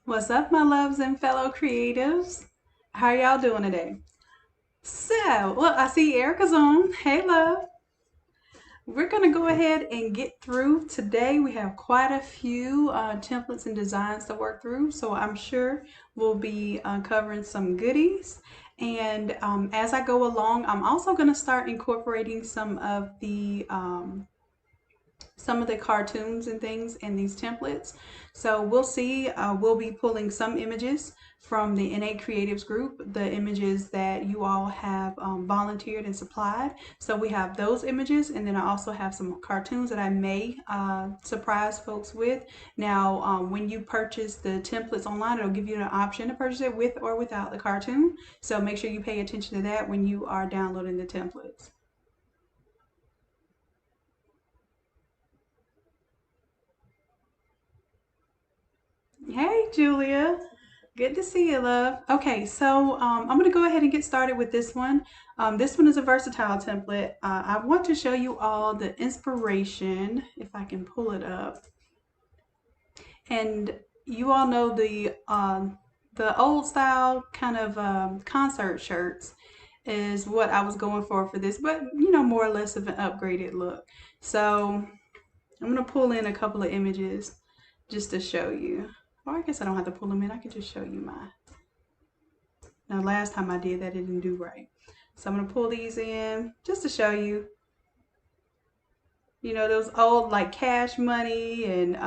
What's up, my loves and fellow creatives? How y'all doing today? So, well, I see Erica's on. Hey, love. We're going to go ahead and get through today. We have quite a few templates and designs to work through, so I'm sure we'll be covering some goodies. And as I go along, I'm also going to start incorporating some of the cartoons and things in these templates. So we'll see. We'll be pulling some images from the Innate Creatives group, the images that you all have volunteered and supplied. So we have those images, and then I also have some cartoons that I may surprise folks with. Now, when you purchase the templates online, it'll give you an option to purchase it with or without the cartoon. So make sure you pay attention to that when you are downloading the templates. Hey, Julia. Good to see you, love. Okay, so I'm going to go ahead and get started with this one. This one is a versatile template. I want to show you all the inspiration, if I can pull it up. And you all know the old style kind of concert shirts is what I was going for this, but you know, more or less of an upgraded look. So I'm going to pull in a couple of images just to show you. Or I guess I don't have to pull them in. I can just show you mine. Now, last time I did that, it didn't do right. So I'm going to pull these in just to show you, you know, those old like Cash Money and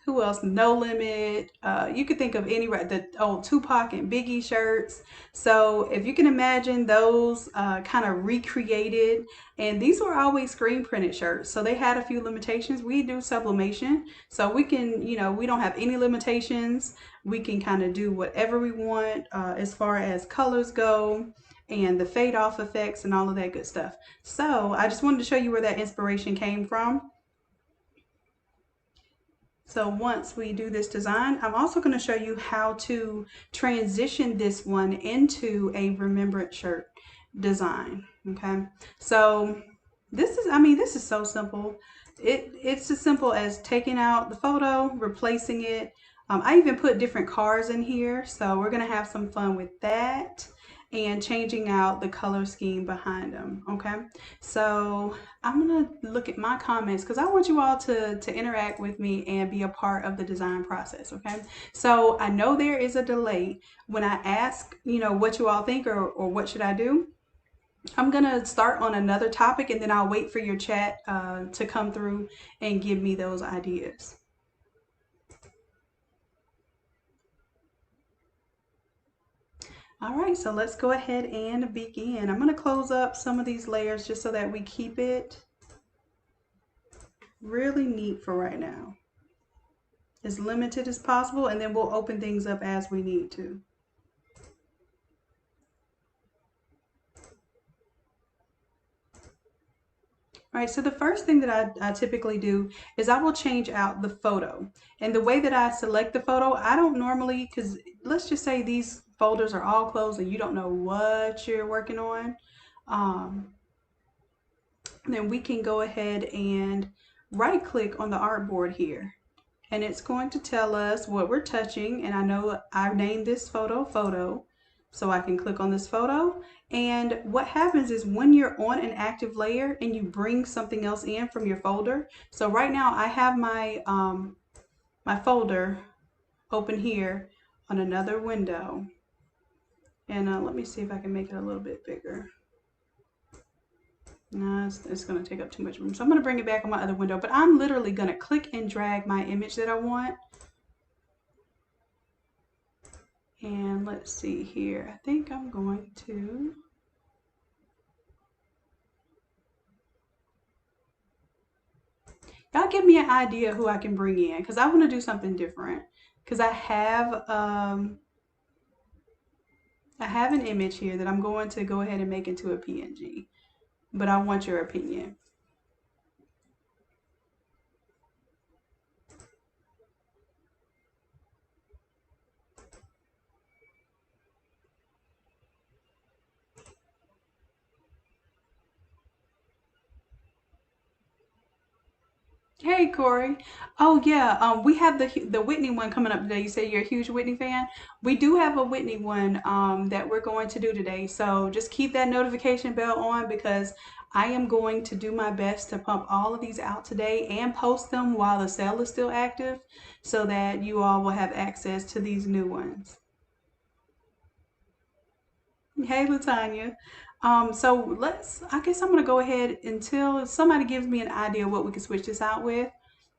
who else? No Limit. You could think of the old Tupac and Biggie shirts. So if you can imagine those kind of recreated, and these were always screen printed shirts. So they had a few limitations. We do sublimation. So we can, you know, we don't have any limitations. We can kind of do whatever we want as far as colors go and the fade off effects and all of that good stuff. So I just wanted to show you where that inspiration came from. So once we do this design, I'm also going to show you how to transition this one into a remembrance shirt design. Okay. So this is so simple. It's as simple as taking out the photo, replacing it. I even put different cars in here. So we're going to have some fun with that and changing out the color scheme behind them. Okay. So I'm gonna look at my comments because I want you all to interact with me and be a part of the design process. Okay. So I know there is a delay when I ask, you know, what you all think or what should I do. I'm gonna start on another topic and then I'll wait for your chat to come through and give me those ideas. All right, so let's go ahead and begin. I'm gonna close up some of these layers just so that we keep it really neat for right now. As limited as possible, and then we'll open things up as we need to. All right, so the first thing that I typically do is I will change out the photo. And the way that I select the photo, I don't normally, because let's just say these folders are all closed and you don't know what you're working on. Then we can go ahead and right click on the artboard here. And it's going to tell us what we're touching. And I know I've named this photo. So I can click on this photo. And what happens is when you're on an active layer and you bring something else in from your folder. So right now I have my, my folder open here on another window. And let me see if I can make it a little bit bigger. No, it's going to take up too much room. So I'm going to bring it back on my other window. But I'm literally going to click and drag my image that I want. And let's see here. I think I'm going to... Y'all give me an idea who I can bring in because I want to do something different. Because I have an image here that I'm going to go ahead and make into a PNG. But I want your opinion. Hey Corey. Oh yeah, we have the Whitney one coming up today. You say you're a huge Whitney fan. We do have a Whitney one that we're going to do today. So just keep that notification bell on because I am going to do my best to pump all of these out today and post them while the sale is still active so that you all will have access to these new ones. Hey, Latanya. So I guess I'm gonna go ahead until somebody gives me an idea what we can switch this out with.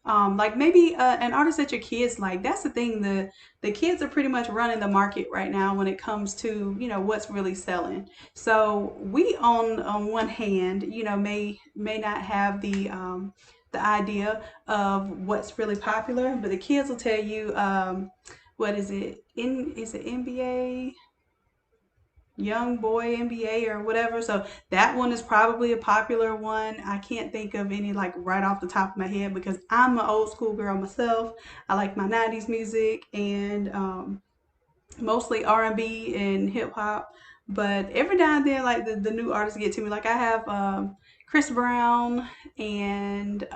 Like maybe an artist that your kids like. That's the thing. The kids are pretty much running the market right now when it comes to, what's really selling. So we on one hand, may not have the idea of what's really popular, but the kids will tell you, what is it? Is it NBA? Young Boy NBA or whatever. So that one is probably a popular one. I can't think of any like right off the top of my head because I'm an old school girl myself. I like my 90s music and mostly R&B and hip hop. But every now and then, like the new artists get to me. Like I have Chris Brown and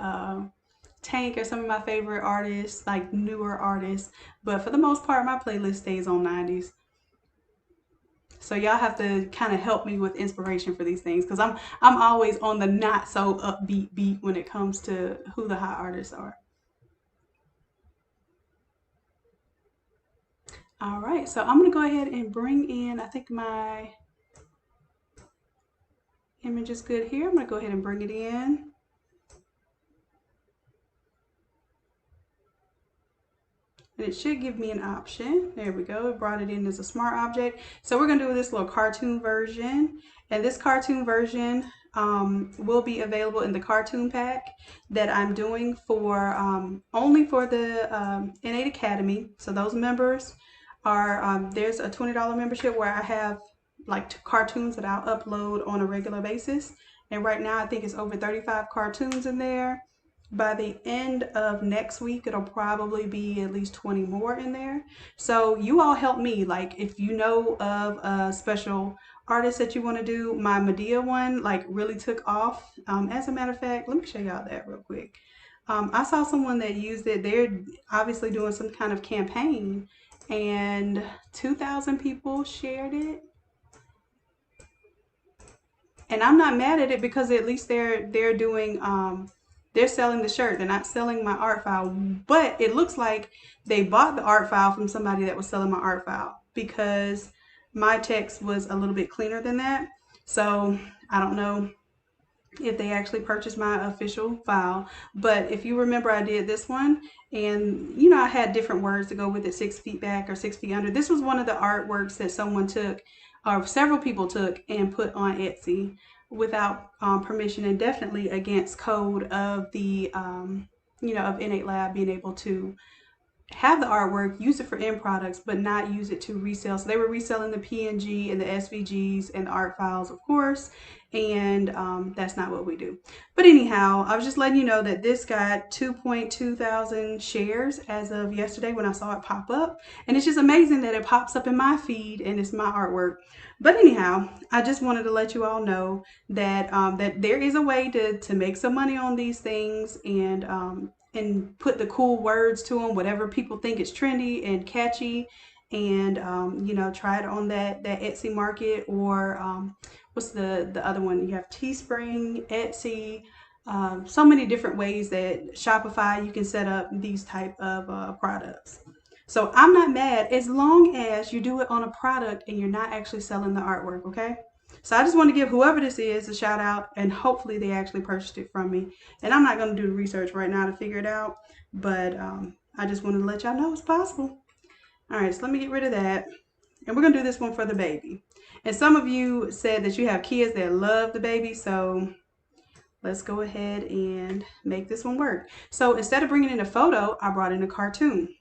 Tank are some of my favorite artists, like newer artists. But for the most part, my playlist stays on 90s. So y'all have to kind of help me with inspiration for these things because I'm always on the not so upbeat beat when it comes to who the hot artists are. All right, so I'm gonna go ahead and bring in. I think my image is good here. I'm gonna go ahead and bring it in. And it should give me an option. There we go. It brought it in as a smart object. So we're going to do this little cartoon version. And this cartoon version will be available in the cartoon pack that I'm doing for only for the Innate Academy. So those members are, there's a $20 membership where I have like cartoons that I'll upload on a regular basis. And right now I think it's over 35 cartoons in there. By the end of next week, it'll probably be at least 20 more in there. So you all help me. Like if you know of a special artist that you want to do, my Medea one like really took off. As a matter of fact, let me show y'all that real quick. I saw someone that used it. They're obviously doing some kind of campaign, and 2,000 people shared it. And I'm not mad at it because at least they're doing they're selling the shirt. They're not selling my art file. But it looks like they bought the art file from somebody that was selling my art file because my text was a little bit cleaner than that. So I don't know if they actually purchased my official file. But if you remember, I did this one, and I had different words to go with it, 6 feet back or 6 feet under. This was one of the artworks that someone took, or several people took, and put on Etsy without permission and definitely against code of the, of Innate Lab being able to have the artwork, use it for end products, but not use it to resell. So they were reselling the PNG and the SVGs and the art files, of course, and that's not what we do. But anyhow, I was just letting you know that this got 2.2 thousand shares as of yesterday when I saw it pop up, and it's just amazing that it pops up in my feed and it's my artwork. But anyhow, I just wanted to let you all know that that there is a way to make some money on these things and put the cool words to them, whatever people think is trendy and catchy, and try it on that Etsy market or what's the other one? You have Teespring, Etsy, so many different ways that Shopify you can set up these type of products. So I'm not mad as long as you do it on a product and you're not actually selling the artwork, okay? So I just want to give whoever this is a shout out and hopefully they actually purchased it from me. And I'm not going to do the research right now to figure it out, but I just wanted to let y'all know it's possible. All right, so let me get rid of that. And we're going to do this one for the baby. And some of you said that you have kids that love the baby, so let's go ahead and make this one work. So instead of bringing in a photo, I brought in a cartoon.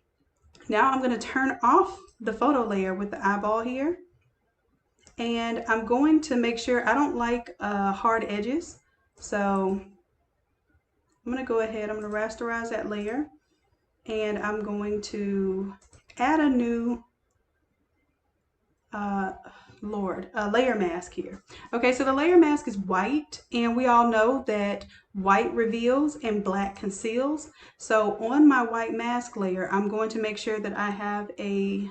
Now I'm going to turn off the photo layer with the eyeball here. And I'm going to make sure I don't like hard edges. So I'm going to go ahead, I'm going to rasterize that layer. And I'm going to add a new Lord, a layer mask here. Okay, so the layer mask is white, and we all know that white reveals and black conceals. So on my white mask layer, I'm going to make sure that I have a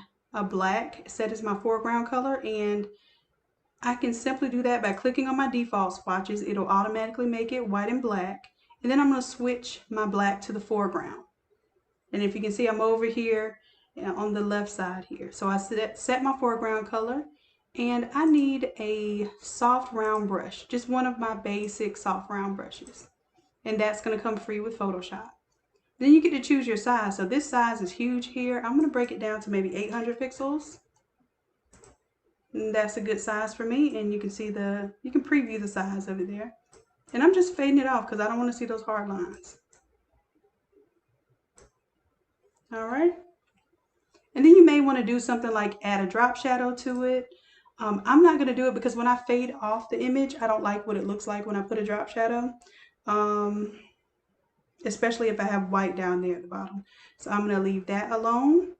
black set as my foreground color, and I can simply do that by clicking on my default swatches. It'll automatically make it white and black. And then I'm going to switch my black to the foreground. And if you can see, I'm over here on the left side here. So I set my foreground color, and I need a soft round brush, just one of my basic soft round brushes. And that's going to come free with Photoshop. Then you get to choose your size. So this size is huge here. I'm going to break it down to maybe 800 pixels. And that's a good size for me. And you can see you can preview the size of it there. And I'm just fading it off because I don't want to see those hard lines. All right. And then you may want to do something like add a drop shadow to it. I'm not going to do it because when I fade off the image, I don't like what it looks like when I put a drop shadow. Especially if I have white down there at the bottom. So I'm going to leave that alone.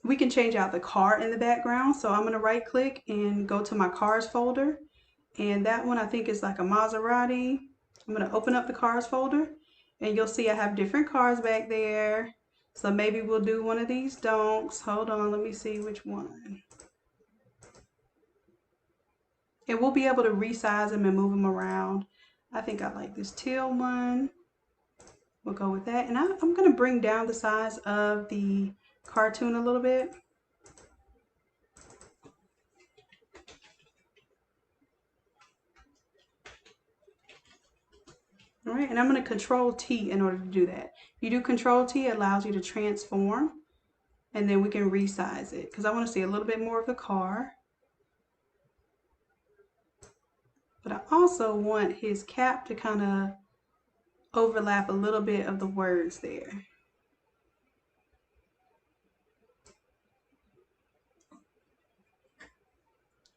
We can change out the car in the background. So I'm going to right click and go to my cars folder. And that one I think is like a Maserati. I'm going to open up the cars folder, and you'll see I have different cars back there. So maybe we'll do one of these donks. Hold on, let me see which one. And we'll be able to resize them and move them around. I think I like this teal one. We'll go with that. And I'm going to bring down the size of the cartoon a little bit. All right, and I'm going to Control T in order to do that. If you do Control T, it allows you to transform, and then we can resize it because I want to see a little bit more of the car. But I also want his cap to kind of overlap a little bit of the words there.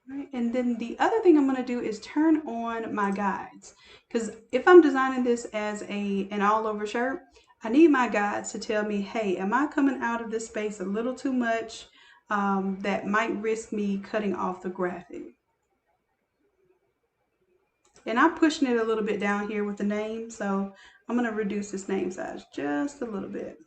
Right, and then the other thing I'm going to do is turn on my guides, because if I'm designing this as an all-over shirt, I need my guides to tell me, hey, am I coming out of this space a little too much that might risk me cutting off the graphic. And I'm pushing it a little bit down here with the name, so I'm going to reduce this name size just a little bit.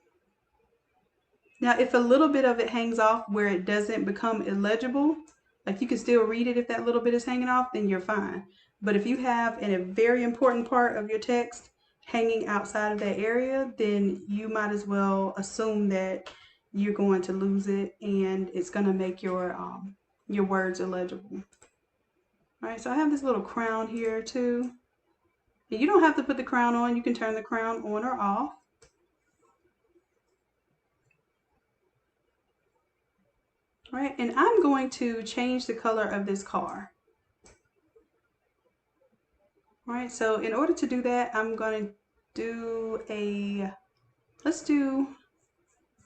Now, if a little bit of it hangs off where it doesn't become illegible, like you can still read it if that little bit is hanging off, then you're fine. But if you have a very important part of your text hanging outside of that area, then you might as well assume that you're going to lose it and it's going to make your words illegible. All right, so I have this little crown here too. And you don't have to put the crown on. You can turn the crown on or off. All right, and I'm going to change the color of this car. All right, so in order to do that, I'm going to do let's do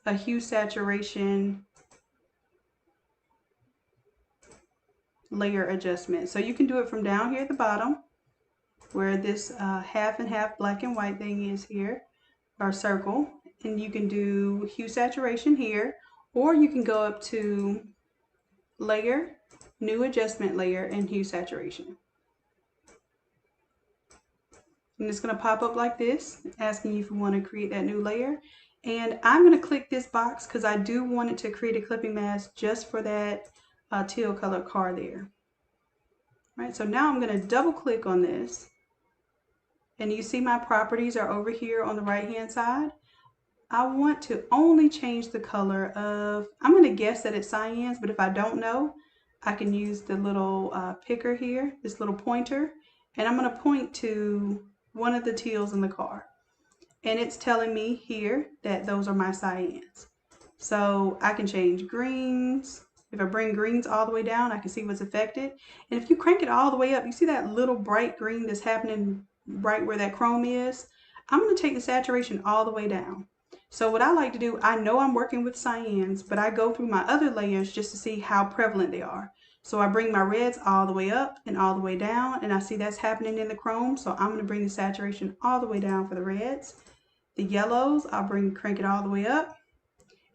a hue saturation layer adjustment. So you can do it from down here at the bottom where this half and half black and white thing is here, or circle, and you can do hue saturation here, or you can go up to layer, new adjustment layer, and hue saturation. And it's going to pop up like this, asking you if you want to create that new layer. And I'm going to click this box because I do want it to create a clipping mask just for that teal color car there. All right, so now I'm going to double click on this. And you see my properties are over here on the right hand side. I want to only change the color of, I'm going to guess that it's cyans, but if I don't know, I can use the little picker here, this little pointer, and I'm going to point to one of the teals in the car. And it's telling me here that those are my cyans. So I can change greens. If I bring greens all the way down, I can see what's affected. And if you crank it all the way up, you see that little bright green that's happening right where that chrome is? I'm going to take the saturation all the way down. So what I like to do, I know I'm working with cyans, but I go through my other layers just to see how prevalent they are. So I bring my reds all the way up and all the way down, and I see that's happening in the chrome. So I'm going to bring the saturation all the way down for the reds. The yellows, I'll crank it all the way up.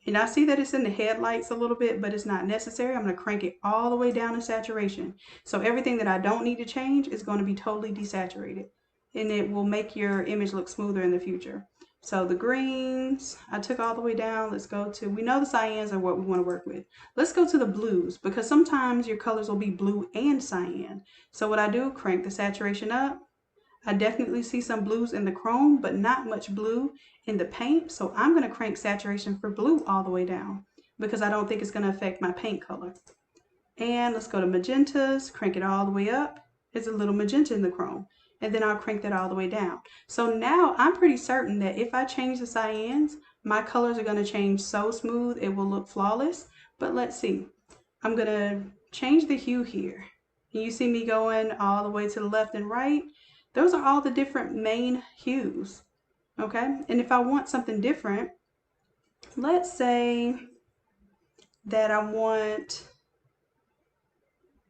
And I see that it's in the headlights a little bit, but it's not necessary. I'm going to crank it all the way down to saturation. So everything that I don't need to change is going to be totally desaturated. And it will make your image look smoother in the future. So the greens, I took all the way down. Let's go to, we know the cyans are what we want to work with. Let's go to the blues, because sometimes your colors will be blue and cyan. So what I do, crank the saturation up. I definitely see some blues in the chrome, but not much blue in the paint. So I'm going to crank saturation for blue all the way down because I don't think it's going to affect my paint color. And let's go to magentas, crank it all the way up. There's a little magenta in the chrome. And then I'll crank that all the way down. So now I'm pretty certain that if I change the cyans, my colors are going to change so smooth it will look flawless. But let's see. I'm going to change the hue here. And you see me going all the way to the left and right. Those are all the different main hues, okay? And if I want something different, let's say that I want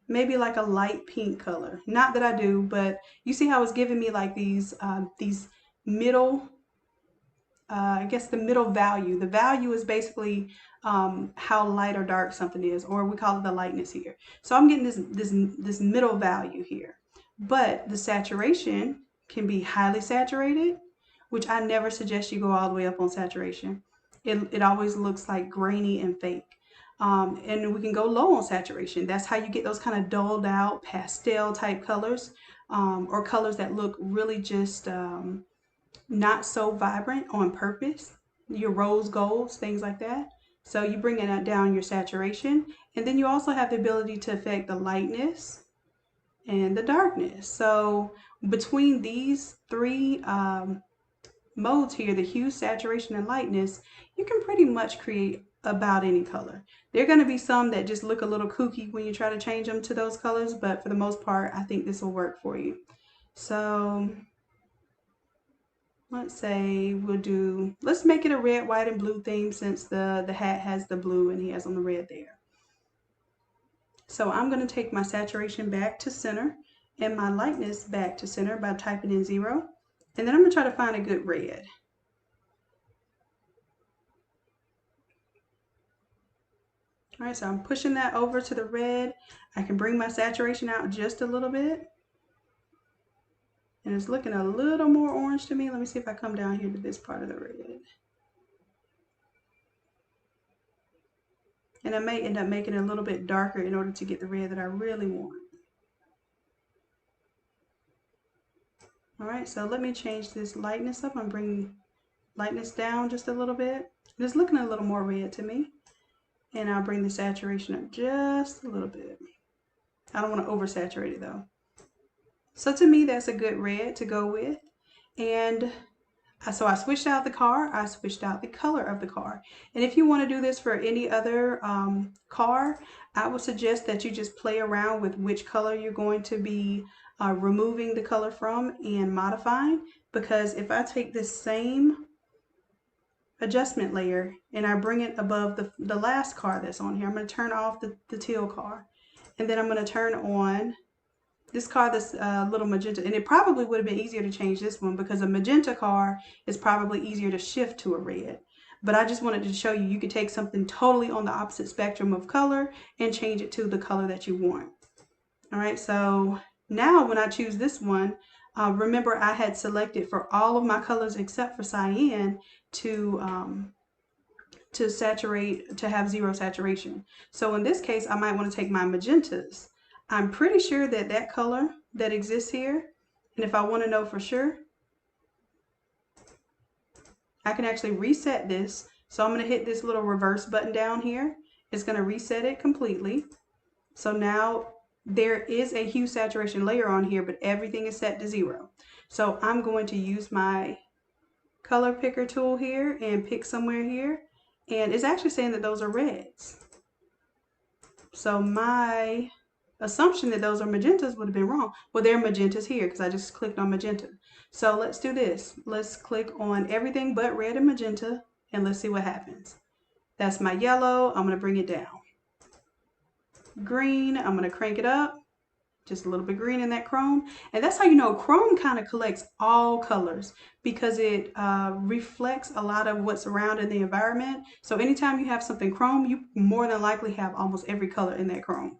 maybe like a light pink color. Not that I do, but you see how it's giving me like these middle, I guess the middle value. The value is basically how light or dark something is, or we call it the lightness here. So I'm getting this middle value here. But the saturation can be highly saturated, which I never suggest you go all the way up on saturation. It always looks like grainy and fake. And we can go low on saturation. That's how you get those kind of dulled out pastel type colors, or colors that look really just not so vibrant on purpose. Your rose golds, things like that. So you bring it down your saturation, and then you also have the ability to affect the lightness and the darkness. So between these three modes here, the hue, saturation, and lightness, you can pretty much create about any color. There are going to be some that just look a little kooky when you try to change them to those colors, but for the most part, I think this will work for you. So let's say let's make it a red, white, and blue theme since the hat has the blue and he has on the red there. So I'm going to take my saturation back to center and my lightness back to center by typing in 0. And then I'm going to try to find a good red. All right, so I'm pushing that over to the red. I can bring my saturation out just a little bit. And it's looking a little more orange to me. Let me see if I come down here to this part of the red. And I may end up making it a little bit darker in order to get the red that I really want. All right, so let me change this lightness up. I'm bringing lightness down just a little bit. It's looking a little more red to me. And I'll bring the saturation up just a little bit. I don't want to oversaturate it though. So to me, that's a good red to go with. And so I switched out the car. I switched out the color of the car. And if you want to do this for any other car, I would suggest that you just play around with which color you're going to be removing the color from and modifying. Because if I take this same adjustment layer and I bring it above the last car that's on here, I'm going to turn off the teal car. And then I'm going to turn on this car, this little magenta, and it probably would have been easier to change this one because a magenta car is probably easier to shift to a red. But I just wanted to show you, you could take something totally on the opposite spectrum of color and change it to the color that you want. All right, so now when I choose this one, remember I had selected for all of my colors except for cyan to saturate, to have 0 saturation. So in this case, I might want to take my magentas. I'm pretty sure that that color that exists here, and if I want to know for sure, I can actually reset this. So I'm going to hit this little reverse button down here. It's going to reset it completely. So now there is a hue saturation layer on here, but everything is set to 0. So I'm going to use my color picker tool here and pick somewhere here. And it's actually saying that those are reds. So my assumption that those are magentas would have been wrong. Well, they're magentas here because I just clicked on magenta. So let's do this. Let's click on everything but red and magenta and let's see what happens. That's my yellow. I'm going to bring it down. Green, I'm going to crank it up. just a little bit green in that chrome. And that's how you know chrome kind of collects all colors because it reflects a lot of what's around in the environment. So anytime you have something chrome, you more than likely have almost every color in that chrome.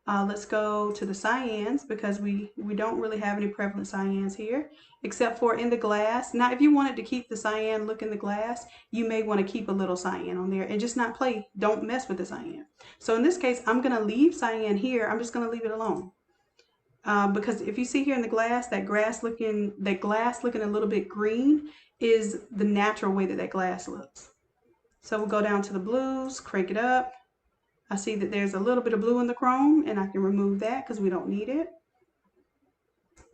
Let's go to the cyans because we don't really have any prevalent cyans here, except for in the glass. Now, if you wanted to keep the cyan look in the glass, you may want to keep a little cyan on there and just not play. Don't mess with the cyan. So in this case, I'm going to leave cyan here. I'm just going to leave it alone. Because if you see here in the glass, that glass looking a little bit green is the natural way that glass looks. So we'll go down to the blues, crank it up. I see that there's a little bit of blue in the chrome and I can remove that because we don't need it.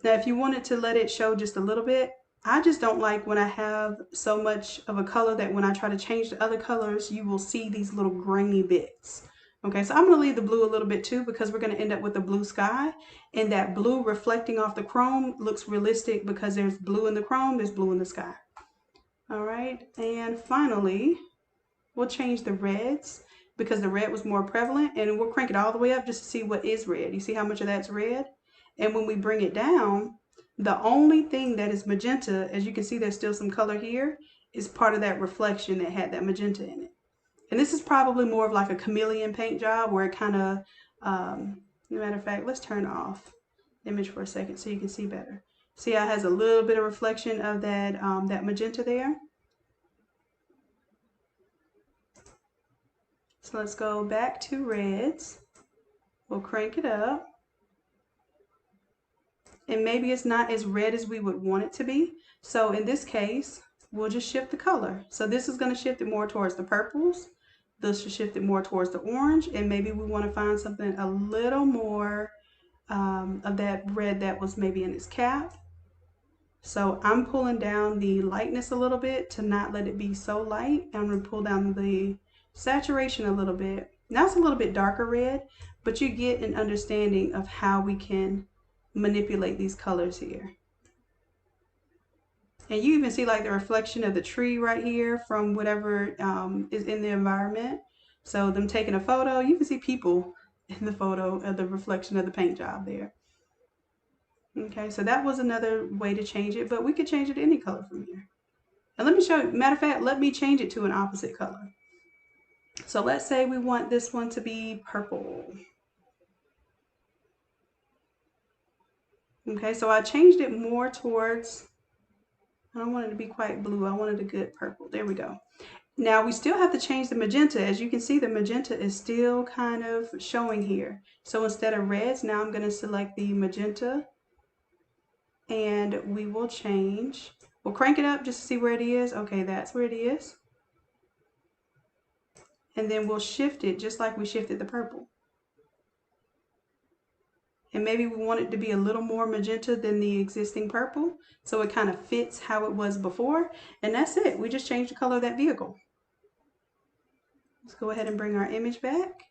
Now, if you wanted to let it show just a little bit, I just don't like when I have so much of a color that when I try to change the other colors, you will see these little grainy bits. Okay, so I'm going to leave the blue a little bit too because we're going to end up with a blue sky, and that blue reflecting off the chrome looks realistic because there's blue in the chrome, there's blue in the sky. All right, and finally, we'll change the reds because the red was more prevalent, and we'll crank it all the way up just to see what is red. You see how much of that's red? And when we bring it down, the only thing that is magenta, as you can see there's still some color here, is part of that reflection that had that magenta in it. And this is probably more of like a chameleon paint job where it kind of, matter of fact, let's turn off image for a second so you can see better. See how it has a little bit of reflection of that, that magenta there? So let's go back to reds. We'll crank it up. And maybe it's not as red as we would want it to be. So in this case, we'll just shift the color. So this is going to shift it more towards the purples. This should shift it more towards the orange. And maybe we want to find something a little more of that red that was maybe in its cap. So I'm pulling down the lightness a little bit to not let it be so light. I'm going to pull down the saturation a little bit. Now it's a little bit darker red, but you get an understanding of how we can manipulate these colors here. And you even see like the reflection of the tree right here from whatever is in the environment. So them taking a photo, you can see people in the photo of the reflection of the paint job there. Okay, so that was another way to change it, but we could change it to any color from here. And let me show you, matter of fact, let me change it to an opposite color. So let's say we want this one to be purple. Okay, so I changed it more towards, I don't want it to be quite blue, I wanted a good purple. There we go. Now we still have to change the magenta. As you can see, the magenta is still kind of showing here. So instead of reds, now I'm going to select the magenta and we will change. We'll crank it up just to see where it is. Okay, that's where it is. And then we'll shift it just like we shifted the purple. And maybe we want it to be a little more magenta than the existing purple, so it kind of fits how it was before. And that's it. We just changed the color of that vehicle. Let's go ahead and bring our image back.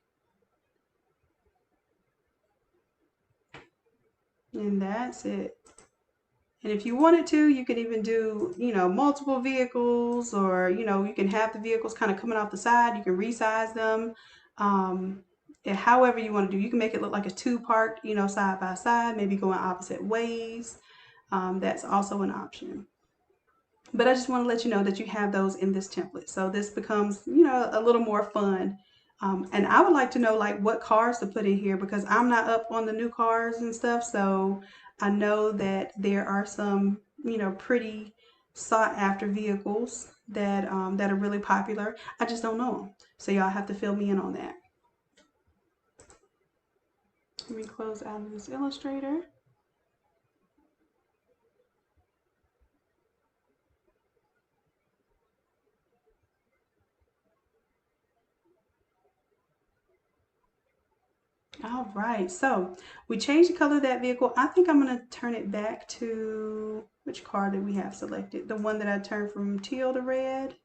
And that's it. And if you wanted to, you could even do, multiple vehicles, or, you can have the vehicles kind of coming off the side. You can resize them. However you want to do. You can make it look like a two parked, side by side, maybe going opposite ways. That's also an option. But I just want to let you know that you have those in this template. So this becomes, a little more fun. And I would like to know like what cars to put in here because I'm not up on the new cars and stuff. So I know that there are some, pretty sought after vehicles that are really popular. I just don't know them. So y'all have to fill me in on that. Let me close out of this Illustrator. All right, so we changed the color of that vehicle. I think I'm going to turn it back to, which car did we have selected? The one that I turned from teal to red.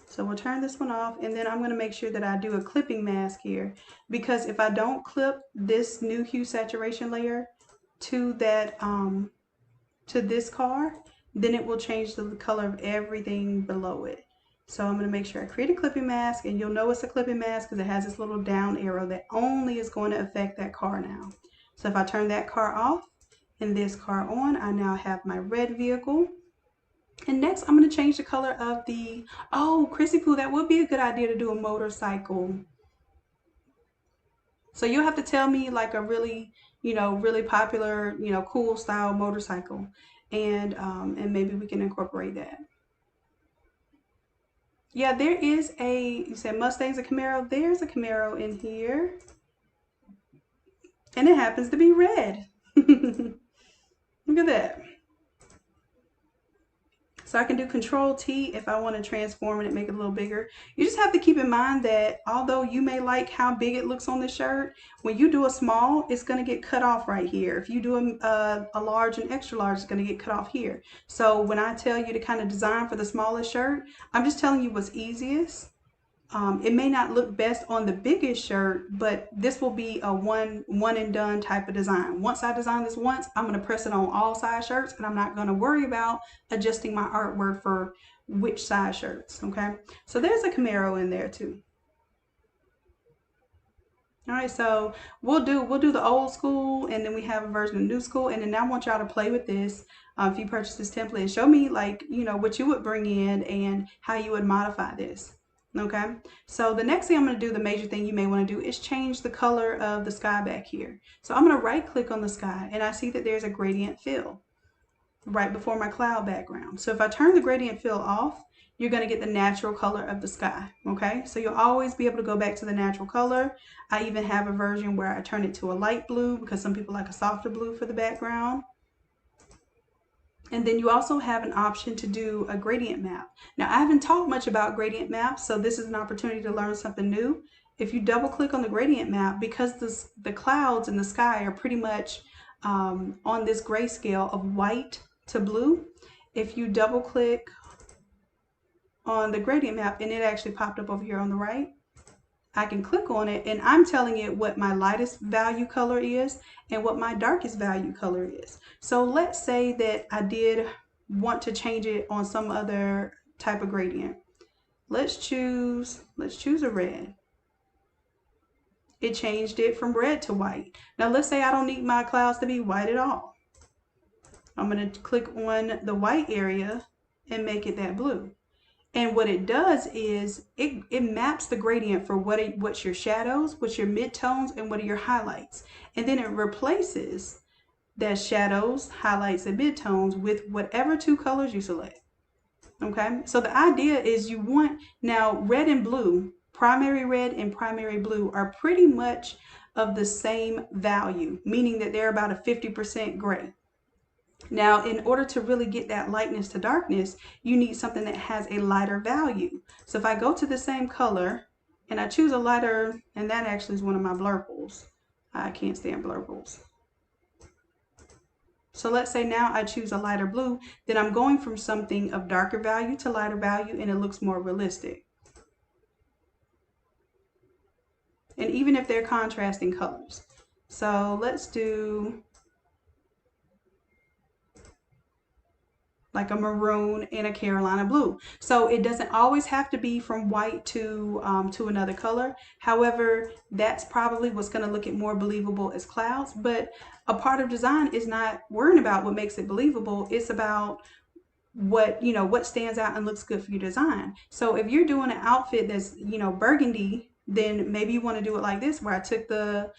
So we'll turn this one off, and then I'm going to make sure that I do a clipping mask here, because if I don't clip this new hue saturation layer to that to this car, then it will change the color of everything below it. So I'm going to make sure I create a clipping mask, and you'll know it's a clipping mask because it has this little down arrow that only is going to affect that car now. So if I turn that car off and this car on, I now have my red vehicle. And next, I'm going to change the color of the, oh, Chrissy Poo, that would be a good idea to do a motorcycle. So you'll have to tell me like a really, really popular, cool style motorcycle. And maybe we can incorporate that. Yeah, there is you said Mustang's a Camaro. There's a Camaro in here. And it happens to be red. Look at that. So I can do Control T if I want to transform it and make it a little bigger. You just have to keep in mind that although you may like how big it looks on the shirt, when you do a small, it's going to get cut off right here. If you do a large and extra large, it's going to get cut off here. So when I tell you to kind of design for the smallest shirt, I'm just telling you what's easiest. It may not look best on the biggest shirt, but this will be a one and done type of design. Once I design this once, I'm going to press it on all size shirts, and I'm not going to worry about adjusting my artwork for which size shirts. Okay, so there's a Camaro in there too. All right, so we'll do the old school, and then we have a version of new school, and then I want y'all to play with this. If you purchase this template, and show me like what you would bring in and how you would modify this. Okay, so the next thing I'm going to do, the major thing you may want to do, is change the color of the sky back here. So I'm going to right click on the sky, and I see that there's a gradient fill right before my cloud background. So if I turn the gradient fill off, you're going to get the natural color of the sky. Okay, so you'll always be able to go back to the natural color. I even have a version where I turn it to a light blue because some people like a softer blue for the background. And then you also have an option to do a gradient map. Now, I haven't talked much about gradient maps, so this is an opportunity to learn something new. If you double click on the gradient map, because the clouds in the sky are pretty much on this grayscale of white to blue, if you double click on the gradient map, and it actually popped up over here on the right, I can click on it, and I'm telling it what my lightest value color is and what my darkest value color is. So let's say that I did want to change it on some other type of gradient. Let's choose a red. It changed it from red to white. Now let's say I don't need my clouds to be white at all. I'm going to click on the white area and make it that blue. And what it does is it maps the gradient for what's your shadows, what's your midtones, and what are your highlights. And then it replaces the shadows, highlights, and midtones with whatever two colors you select. Okay, so the idea is you want, now red and blue, primary red and primary blue are pretty much of the same value, meaning that they're about a 50% gray. Now, in order to really get that lightness to darkness, you need something that has a lighter value. So if I go to the same color and I choose a lighter, and that actually is one of my blurples. I can't stand blurples. So let's say now I choose a lighter blue, then I'm going from something of darker value to lighter value, and it looks more realistic. And even if they're contrasting colors. So let's do like a maroon and a Carolina blue. So it doesn't always have to be from white to another color. However, that's probably what's going to look it more believable as clouds. But a part of design is not worrying about what makes it believable. It's about what stands out and looks good for your design. So if you're doing an outfit that's burgundy, then maybe you want to do it like this, where I took the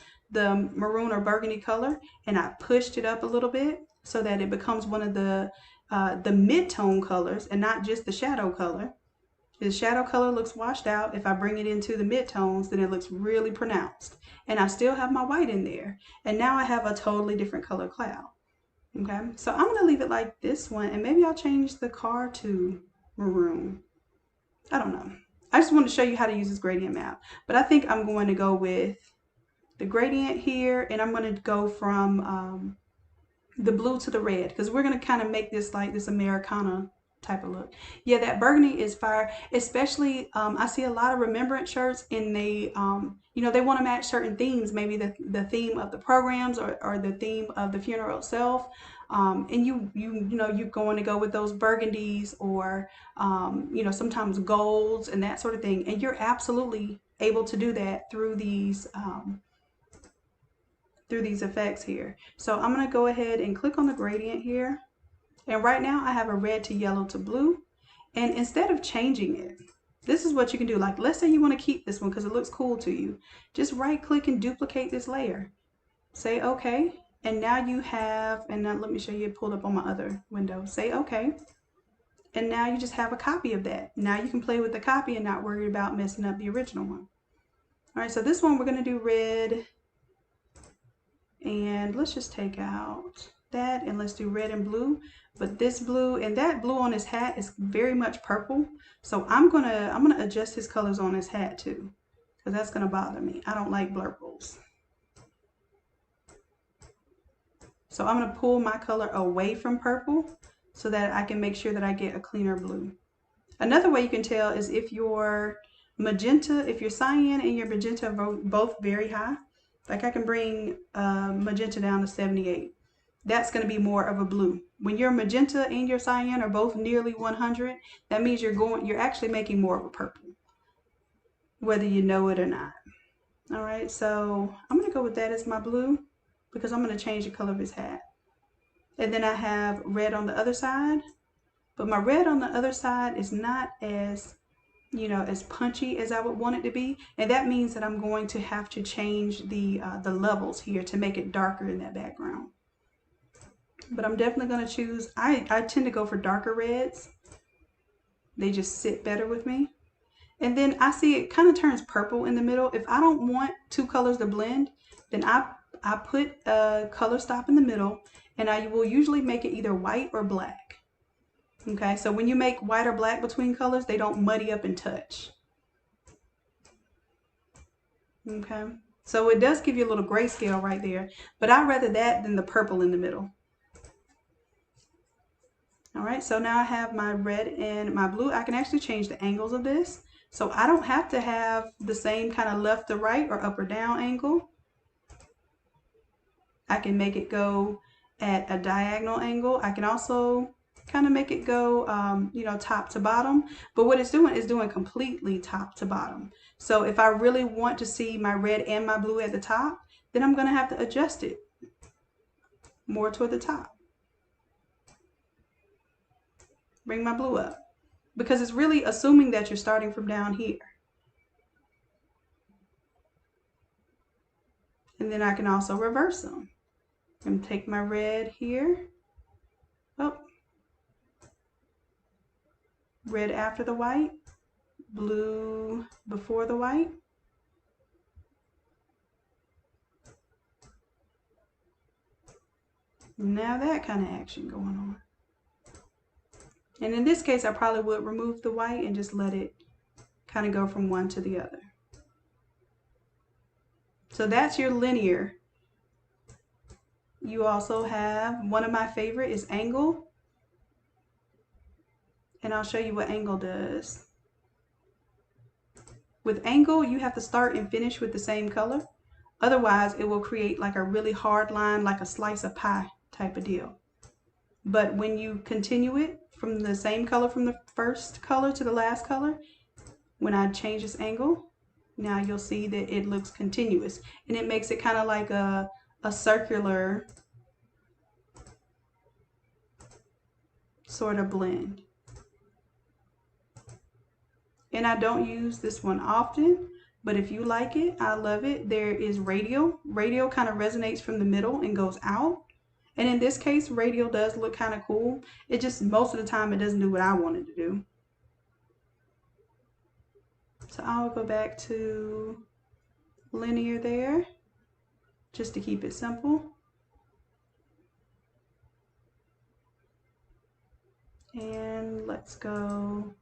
maroon or burgundy color and I pushed it up a little bit so that it becomes one of the mid-tone colors and not just the shadow color. The shadow color looks washed out. If I bring it into the mid-tones, then it looks really pronounced. And I still have my white in there. And now I have a totally different color cloud. Okay, so I'm going to leave it like this one, and maybe I'll change the car to maroon. I don't know. I just want to show you how to use this gradient map. But I think I'm going to go with the gradient here, and I'm going to go from the blue to the red, because we're going to kind of make this like this Americana type of look. Yeah, that burgundy is fire, especially I see a lot of remembrance shirts, and they they want to match certain themes, maybe the theme of the programs or the theme of the funeral itself, and you're going to go with those burgundies or sometimes golds and that sort of thing, and you're absolutely able to do that through these through these effects here. So I'm going to go ahead and click on the gradient here. And right now I have a red to yellow to blue. And instead of changing it, this is what you can do. Like, let's say you want to keep this one because it looks cool to you. Just right click and duplicate this layer. Say okay. And now you have, and now let me show you it pulled up on my other window. Say okay. And now you just have a copy of that. Now you can play with the copy and not worry about messing up the original one. All right, so this one we're going to do red. And let's just take out that and let's do red and blue. But this blue and that blue on his hat is very much purple. So I'm gonna adjust his colors on his hat too, because that's gonna bother me. I don't like blurples. So I'm gonna pull my color away from purple so that I can make sure that I get a cleaner blue. Another way you can tell is if your magenta, if your cyan and your magenta are both very high. Like I can bring magenta down to 78. That's going to be more of a blue. When your magenta and your cyan are both nearly 100, that means you're actually making more of a purple, whether you know it or not. All right, so I'm going to go with that as my blue because I'm going to change the color of his hat. And then I have red on the other side, but my red on the other side is not as, you know, as punchy as I would want it to be. And that means that I'm going to have to change the levels here to make it darker in that background. But I'm definitely going to choose, I tend to go for darker reds. They just sit better with me. And then I see it kind of turns purple in the middle. If I don't want two colors to blend, then I put a color stop in the middle, and I will usually make it either white or black. Okay, so when you make white or black between colors, they don't muddy up and touch. Okay, so it does give you a little grayscale right there, but I'd rather that than the purple in the middle. All right, so now I have my red and my blue. I can actually change the angles of this. So I don't have to have the same kind of left to right or up or down angle. I can make it go at a diagonal angle. I can also kind of make it go, you know, top to bottom. But what it's doing is doing completely top to bottom. So if I really want to see my red and my blue at the top, then I'm going to have to adjust it more toward the top. Bring my blue up, because it's really assuming that you're starting from down here. And then I can also reverse them and take my red here. Oh, red after the white, blue before the white. Now that kind of action going on. And in this case, I probably would remove the white and just let it kind of go from one to the other. So that's your linear. You also have, one of my favorite is angle. And I'll show you what angle does. With angle, you have to start and finish with the same color. Otherwise, it will create like a really hard line, like a slice of pie type of deal. But when you continue it from the same color from the first color to the last color, when I change this angle, now you'll see that it looks continuous. And it makes it kind of like a circular sort of blend. And I don't use this one often, but if you like it, I love it. There is radial. Radial kind of resonates from the middle and goes out. And in this case, radial does look kind of cool. It just, most of the time, it doesn't do what I wanted to do. So I'll go back to linear there, just to keep it simple. And let's go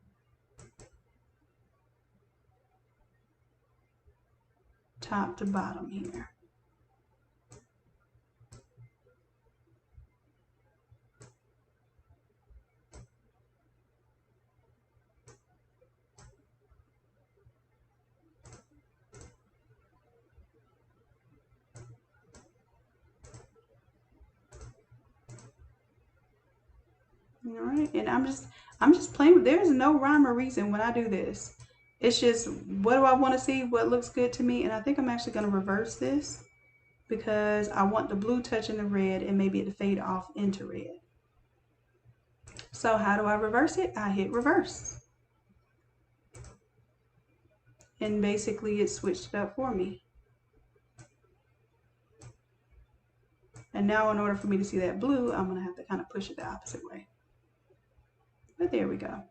top to bottom here. All right, and I'm just playing with, there's no rhyme or reason when I do this. It's just, what do I want to see, what looks good to me, and I think I'm actually going to reverse this because I want the blue touching the red and maybe it to fade off into red. So how do I reverse it? I hit reverse. And basically it switched it up for me. And now in order for me to see that blue, I'm going to have to kind of push it the opposite way. But there we go.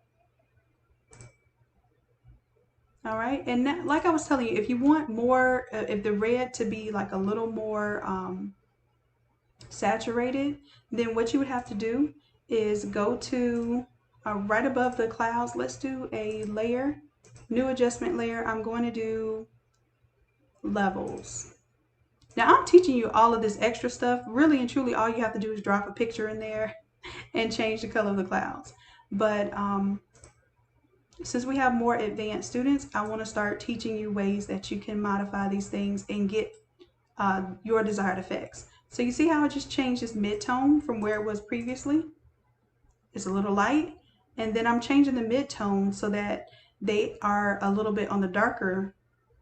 All right, and that, like I was telling you, if you want more, if the red to be like a little more saturated, then what you would have to do is go to right above the clouds. Let's do a layer, new adjustment layer. I'm going to do levels. Now I'm teaching you all of this extra stuff. Really and truly, all you have to do is drop a picture in there and change the color of the clouds. But since we have more advanced students, I want to start teaching you ways that you can modify these things and get your desired effects. So you see how I just changed this mid-tone from where it was previously? It's a little light. And then I'm changing the mid-tone so that they are a little bit on the darker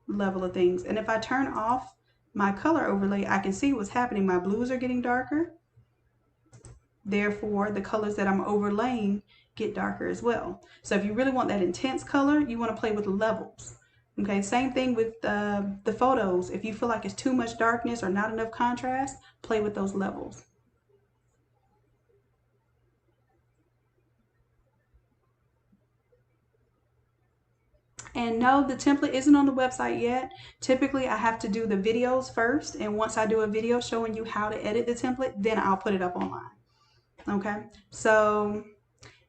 level of things. And if I turn off my color overlay, I can see what's happening. My blues are getting darker. Therefore, the colors that I'm overlaying get darker as well. So if you really want that intense color, you want to play with levels. Okay, same thing with the photos. If you feel like it's too much darkness or not enough contrast, play with those levels. And no, the template isn't on the website yet. Typically, I have to do the videos first. And once I do a video showing you how to edit the template, then I'll put it up online. Okay, so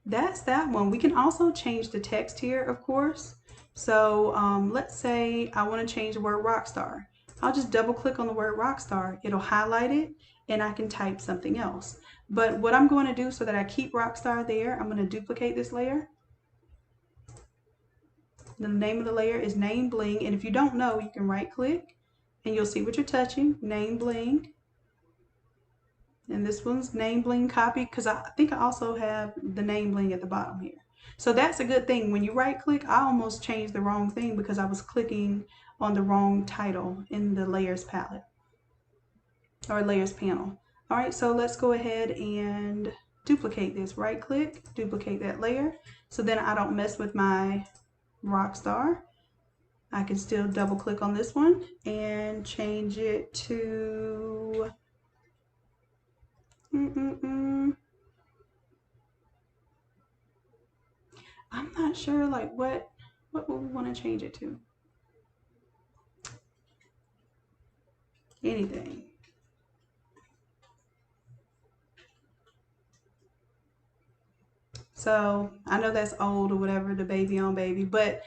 that's that one. We can also change the text here, of course. So let's say I want to change the word rockstar. I'll just double click on the word rockstar. It'll highlight it and I can type something else. But what I'm going to do so that I keep rockstar there, I'm going to duplicate this layer. The name of the layer is name bling. And if you don't know, you can right click and you'll see what you're touching, name bling. And this one's name bling copy because I think I also have the name bling at the bottom here. So that's a good thing. When you right click, I almost changed the wrong thing because I was clicking on the wrong title in the layers palette or layers panel. All right, so let's go ahead and duplicate this. Right click, duplicate that layer. So then I don't mess with my rockstar. I can still double click on this one and change it to I'm not sure like what would we want to change it to? Anything. So I know that's old or whatever, the baby on baby, but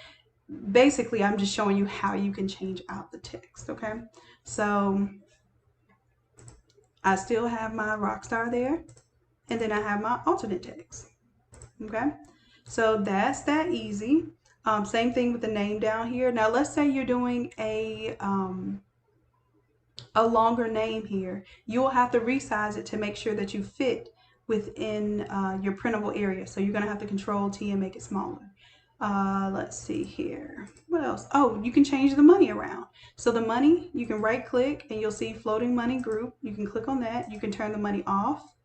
basically I'm just showing you how you can change out the text, okay? So I still have my rockstar there, and then I have my alternate text, okay? So that's that easy. Same thing with the name down here. Now let's say you're doing a longer name here. You'll have to resize it to make sure that you fit within your printable area. So you're going to have to Control T and make it smaller. Let's see here. What else? Oh, you can change the money around. So the money, you can right click and you'll see floating money group. You can click on that. You can turn the money off.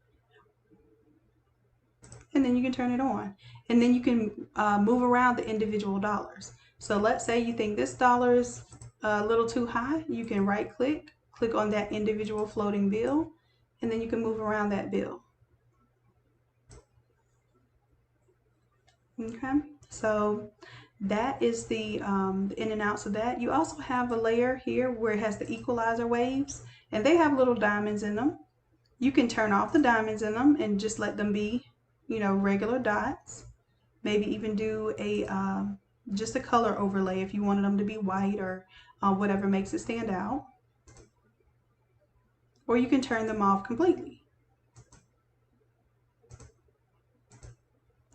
And then you can turn it on. And then you can move around the individual dollars. So let's say you think this dollar is a little too high. You can right click, click on that individual floating bill, and then you can move around that bill. Okay, so that is the in and outs of that. You also have a layer here where it has the equalizer waves, and they have little diamonds in them. You can turn off the diamonds in them and just let them be, you know, regular dots. Maybe even do a just a color overlay if you wanted them to be white or whatever makes it stand out. Or you can turn them off completely.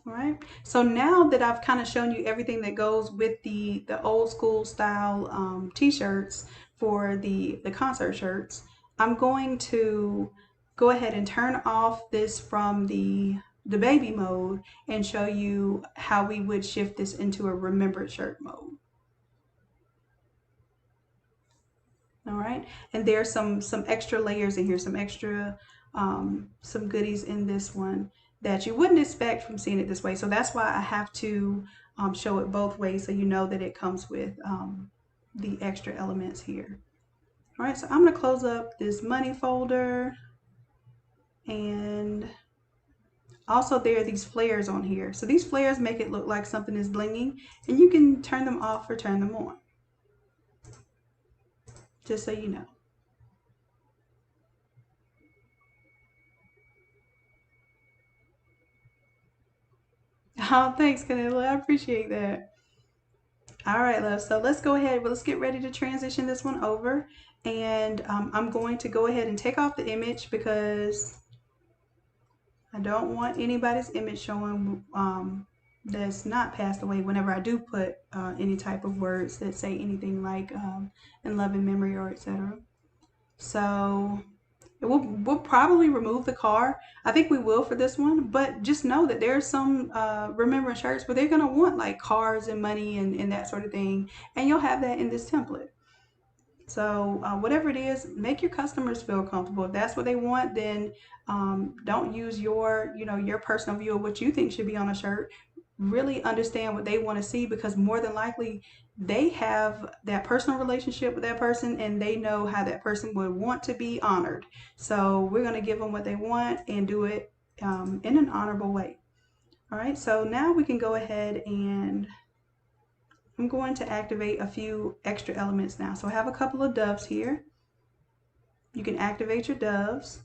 All right, so now that I've kind of shown you everything that goes with the old school style t-shirts for the concert shirts, I'm going to go ahead and turn off this from the baby mode and show you how we would shift this into a remembered shirt mode. All right, and there's some extra layers in here, some extra some goodies in this one that you wouldn't expect from seeing it this way. So that's why I have to show it both ways, so you know that it comes with the extra elements here. All right, so I'm going to close up this money folder, and also there are these flares on here. So these flares make it look like something is blinging, and you can turn them off or turn them on, just so you know. Oh, thanks, Canela. I appreciate that. All right, love. So let's go ahead. Well, let's get ready to transition this one over. And I'm going to go ahead and take off the image because I don't want anybody's image showing that's not passed away whenever I do put any type of words that say anything like in love and memory or etc. So we'll probably remove the car. I think we will for this one, but just know that there's some remembrance shirts where they're gonna want like cars and money and that sort of thing, and you'll have that in this template. So whatever it is, make your customers feel comfortable. If that's what they want, then don't use your, your personal view of what you think should be on a shirt. Really understand what they want to see, because more than likely they have that personal relationship with that person and they know how that person would want to be honored. So we're going to give them what they want and do it in an honorable way. All right, so now we can go ahead and I'm going to activate a few extra elements now. So I have a couple of doves here. You can activate your doves.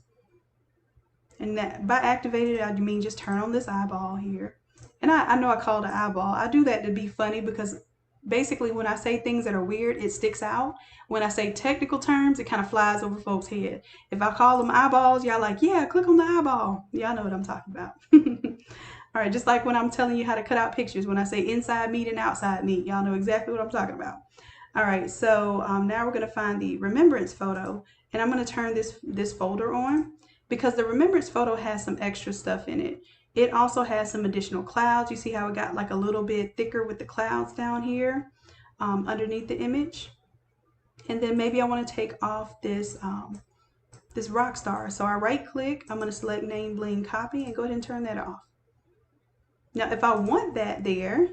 And that, by activated, I mean just turn on this eyeball here. And I know I called it eyeball. I do that to be funny because basically when I say things that are weird, it sticks out. When I say technical terms, it kind of flies over folks' head. If I call them eyeballs, y'all like, yeah, click on the eyeball. Y'all know what I'm talking about. All right, just like when I'm telling you how to cut out pictures, when I say inside meat and outside meat, y'all know exactly what I'm talking about. All right, so now we're going to find the remembrance photo, and I'm going to turn this folder on because the remembrance photo has some extra stuff in it. It also has some additional clouds. You see how it got like a little bit thicker with the clouds down here underneath the image. And then maybe I want to take off this this rock star. So I right click, I'm going to select name bling copy and go ahead and turn that off. Now, if I want that there,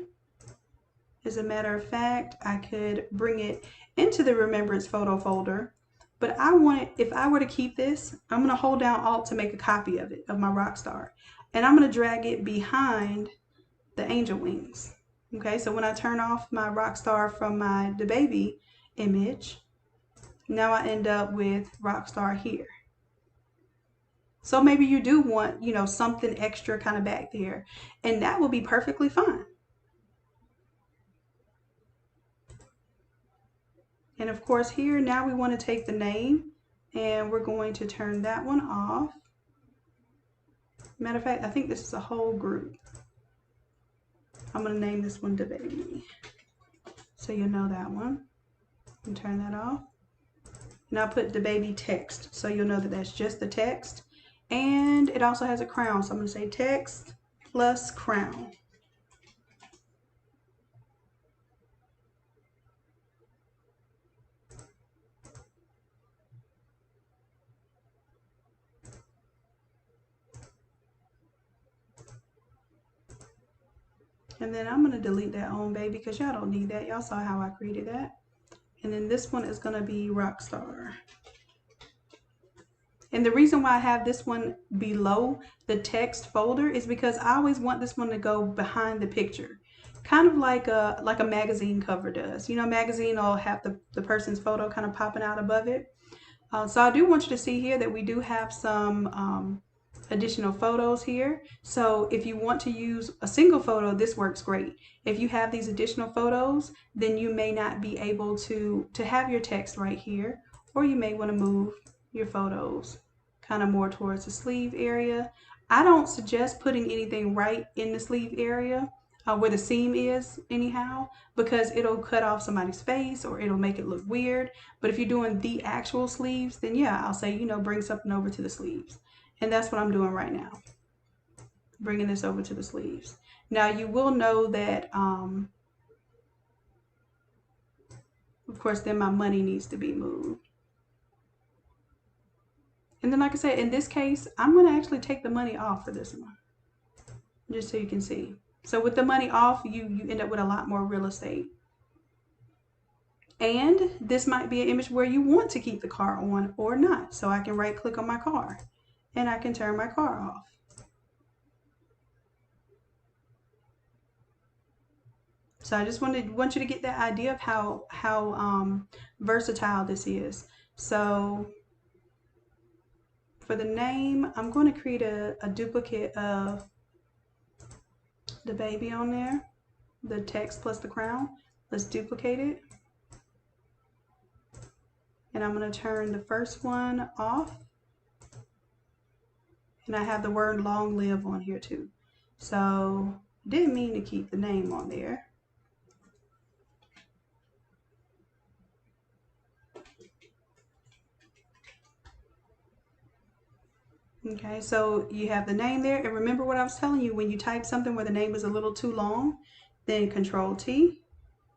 as a matter of fact, I could bring it into the remembrance photo folder, but I want it, if I were to keep this, I'm going to hold down Alt to make a copy of it, of my rock star. And I'm going to drag it behind the angel wings. Okay, so when I turn off my rock star from the baby image, now I end up with rock star here. So maybe you do want, something extra kind of back there, and that will be perfectly fine. And of course here, now we want to take the name and we're going to turn that one off. Matter of fact, I think this is a whole group. I'm going to name this one DaBaby. So you'll know that one. And turn that off. And I'll put DaBaby text. So you'll know that that's just the text. And it also has a crown. So I'm going to say text plus crown. And then I'm going to delete that own baby because y'all don't need that. Y'all saw how I created that. And then this one is going to be Rockstar. And the reason why I have this one below the text folder is because I always want this one to go behind the picture. Kind of like a magazine cover does. You know, magazine will have the person's photo kind of popping out above it. So I do want you to see here that we do have some additional photos here. So if you want to use a single photo, this works great. If you have these additional photos, then you may not be able to have your text right here, or you may want to move your photos kind of more towards the sleeve area. I don't suggest putting anything right in the sleeve area where the seam is anyhow, because it'll cut off somebody's face or it'll make it look weird. But if you're doing the actual sleeves, then yeah, I'll say, bring something over to the sleeves. And that's what I'm doing right now, bringing this over to the sleeves. Now you will know that, of course, then my money needs to be moved. And then like I said, in this case, I'm going to actually take the money off for this one, just so you can see. So with the money off, you end up with a lot more real estate. And this might be an image where you want to keep the car on or not. So I can right click on my car and I can turn my car off. So I just want you to get that idea of how versatile this is. So for the name, I'm going to create a duplicate of the baby on there, the text plus the crown. Let's duplicate it. And I'm going to turn the first one off. And I have the word long live on here too. So didn't mean to keep the name on there. Okay, so you have the name there. And remember what I was telling you, when you type something where the name is a little too long, then Control T,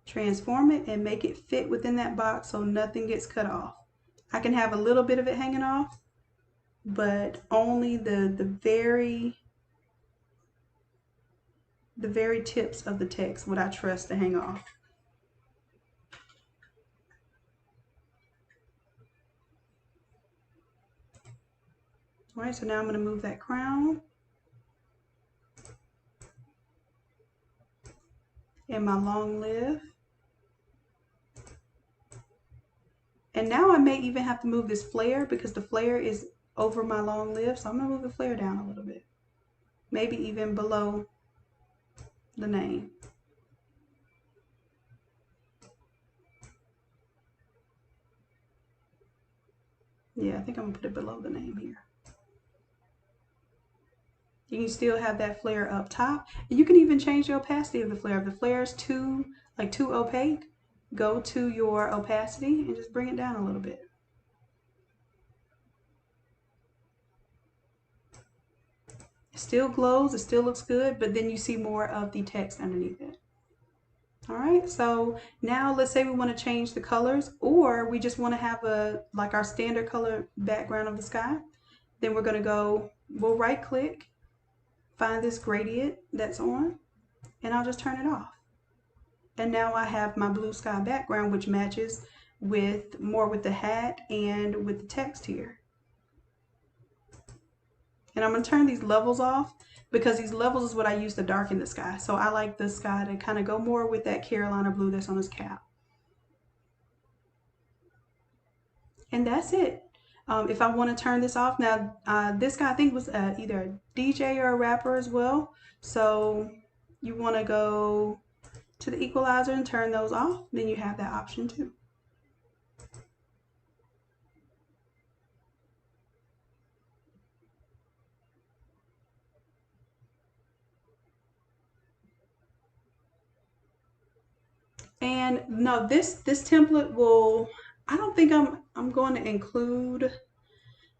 transform it and make it fit within that box so nothing gets cut off. I can have a little bit of it hanging off, but only the very tips of the text would I trust to hang off. All right, so now I'm going to move that crown and my long live. And now I may even have to move this flare because the flare is over my long live. So I'm going to move the flare down a little bit, maybe even below the name. Yeah, I think I'm going to put it below the name here. You can still have that flare up top. And you can even change the opacity of the flare. If the flare is too opaque, go to your opacity and just bring it down a little bit. It still glows, it still looks good, but then you see more of the text underneath it. All right, so now let's say we want to change the colors, or we just want to have like our standard color background of the sky. Then we're going to we'll right click, find this gradient that's on, and I'll just turn it off. And now I have my blue sky background, which matches more with the hat and with the text here. And I'm going to turn these levels off because these levels is what I use to darken the sky. So I like the sky to kind of go more with that Carolina blue that's on his cap. And that's it. If I want to turn this off, now this guy I think was either a DJ or a rapper as well. So you want to go to the equalizer and turn those off. Then you have that option too. And no, this template will, I don't think I'm going to include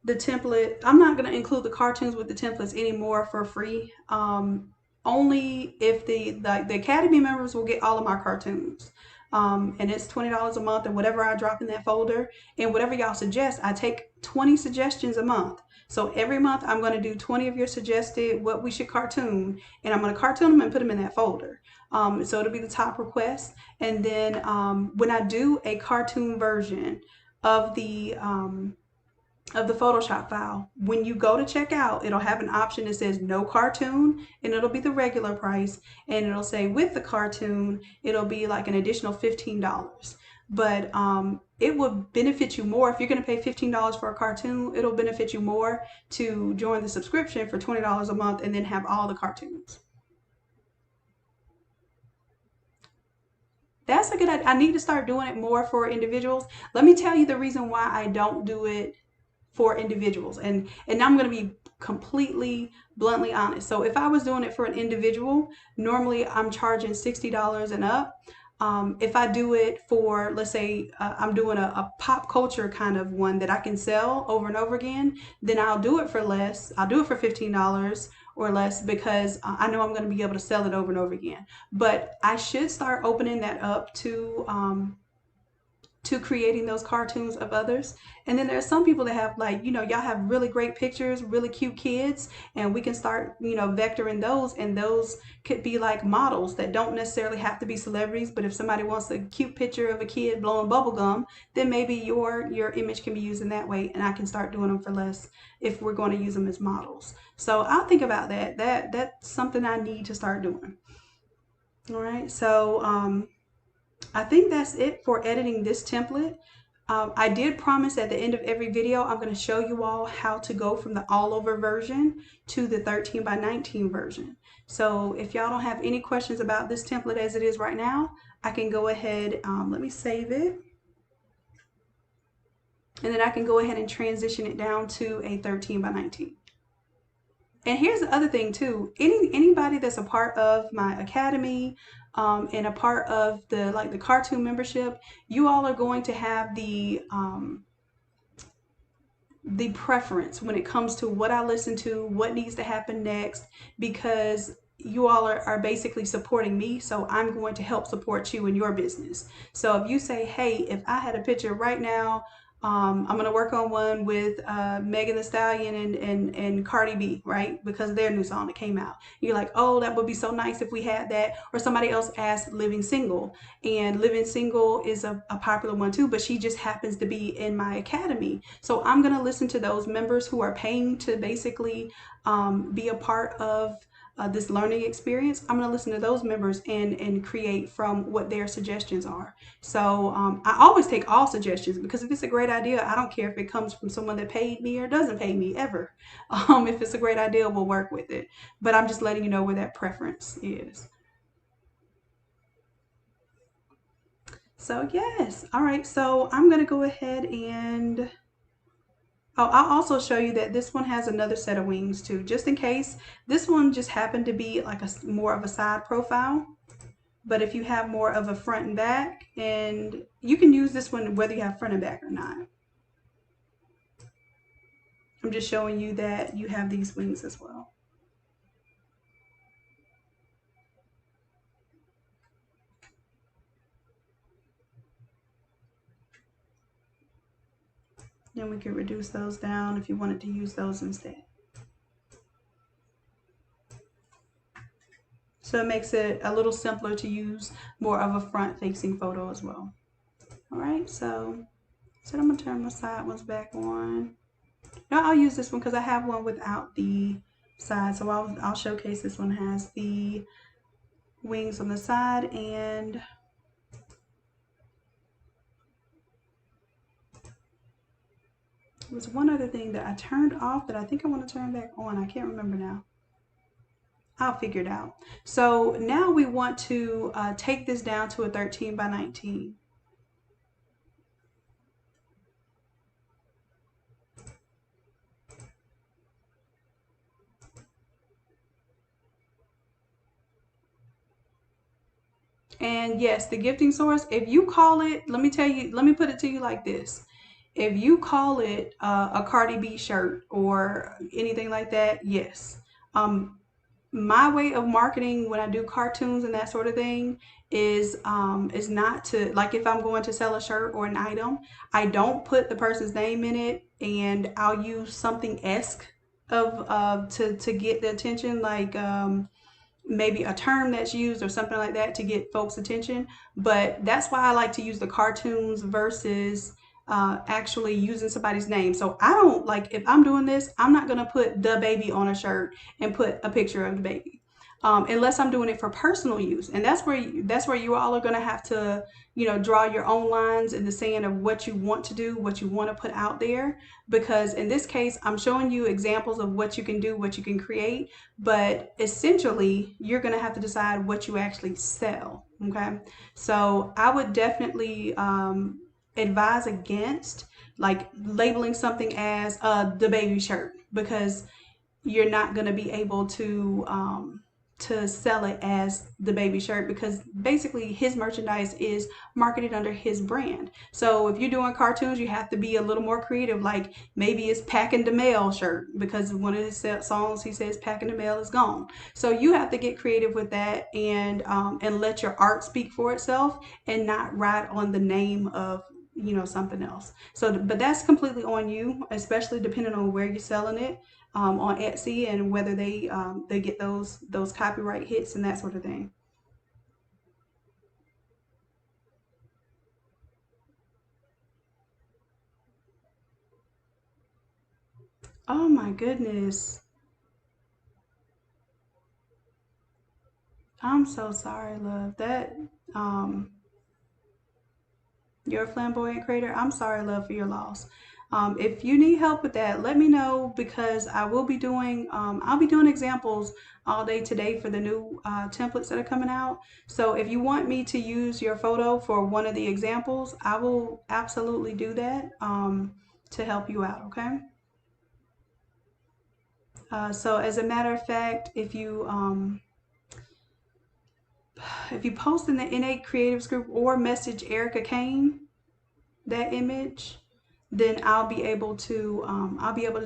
the template. I'm not going to include the cartoons with the templates anymore for free. Only if the Academy members will get all of my cartoons. And it's $20 a month, and whatever I drop in that folder and whatever y'all suggest, I take 20 suggestions a month. So every month I'm going to do 20 of your suggested what we should cartoon, and I'm going to cartoon them and put them in that folder. So it'll be the top request. And then when I do a cartoon version of the Photoshop file, when you go to check out, it'll have an option that says no cartoon, and it'll be the regular price, and it'll say with the cartoon it'll be like an additional $15. But it would benefit you more if you're going to pay $15 for a cartoon. It'll benefit you more to join the subscription for $20 a month and then have all the cartoons. That's a good idea. I need to start doing it more for individuals. Let me tell you the reason why I don't do it for individuals, and now I'm going to be completely bluntly honest. So if I was doing it for an individual, normally I'm charging $60 and up. If I do it for, let's say I'm doing a pop culture kind of one that I can sell over and over again, then I'll do it for less. I'll do it for $15 or less because I know I'm going to be able to sell it over and over again. But I should start opening that up to to creating those cartoons of others. And then there are some people that have, like, y'all have really great pictures, really cute kids, and we can start, vectoring those, and those could be like models that don't necessarily have to be celebrities. But if somebody wants a cute picture of a kid blowing bubble gum, then maybe your image can be used in that way, and I can start doing them for less if we're going to use them as models. So I'll think about that. That's something I need to start doing. All right, so I think that's it for editing this template. I did promise at the end of every video, I'm going to show you all how to go from the all over version to the 13 by 19 version. So if y'all don't have any questions about this template as it is right now, I can go ahead, let me save it. And then I can go ahead and transition it down to a 13 by 19. And here's the other thing too. Anybody that's a part of my academy and a part of the cartoon membership, you all are going to have the preference when it comes to what I listen to, what needs to happen next, because you all are basically supporting me, so I'm going to help support you in your business. So if you say, hey, if I had a picture right now, I'm going to work on one with Megan Thee Stallion and Cardi B, right? Because their new song that came out. You're like, oh, that would be so nice if we had that. Or somebody else asked Living Single. And Living Single is a popular one too, but she just happens to be in my academy. So I'm going to listen to those members who are paying to basically be a part of this learning experience. I'm going to listen to those members and create from what their suggestions are. So I always take all suggestions, because if it's a great idea, I don't care if it comes from someone that paid me or doesn't pay me ever. If it's a great idea, we'll work with it. But I'm just letting you know where that preference is. So yes, all right, so I'm going to go ahead and I'll also show you that this one has another set of wings too, just in case. This one just happened to be like more of a side profile. But if you have more of a front and back, and you can use this one whether you have front and back or not. I'm just showing you that you have these wings as well. Then we can reduce those down if you wanted to use those instead. So it makes it a little simpler to use more of a front facing photo as well. All right, so I'm gonna turn my side ones back on. Now I'll use this one because I have one without the side, so I'll showcase this one. Has the wings on the side, and there was one other thing that I turned off that I think I want to turn back on. I can't remember now. I'll figure it out. So now we want to take this down to a 13 by 19. And yes, the gifting source, if you call it, let me put it to you like this. If you call it a Cardi B shirt or anything like that, yes. My way of marketing when I do cartoons and that sort of thing is not to, like, if I'm going to sell a shirt or an item, I don't put the person's name in it, and I'll use something esque of to get the attention, like maybe a term that's used or something like that to get folks' attention. But that's why I like to use the cartoons versus actually using somebody's name. So I don't, like, if I'm doing this, I'm not going to put the baby on a shirt and put a picture of the baby. Unless I'm doing it for personal use, and that's where you all are going to have to, draw your own lines in the sand of what you want to do, what you want to put out there. Because in this case, I'm showing you examples of what you can do, what you can create, but essentially you're going to have to decide what you actually sell. Okay, so I would definitely advise against like labeling something as the baby shirt, because you're not going to be able to sell it as the baby shirt, because basically his merchandise is marketed under his brand. So if you're doing cartoons, you have to be a little more creative. Like maybe it's packing the mail shirt, because one of his songs he says packing the mail is gone. So you have to get creative with that, and let your art speak for itself, and not ride on the name of something else. So, but that's completely on you, especially depending on where you're selling it on Etsy and whether they get those copyright hits and that sort of thing. Oh my goodness. I'm so sorry, love. That um you're a flamboyant creator. I'm sorry, love, for your loss. If you need help with that, let me know because I'll be doing examples all day today for the new templates that are coming out. So if you want me to use your photo for one of the examples, I will absolutely do that to help you out. Okay. So as a matter of fact, if you post in the Innate Creatives group or message Erica Kane that image, then I'll be able to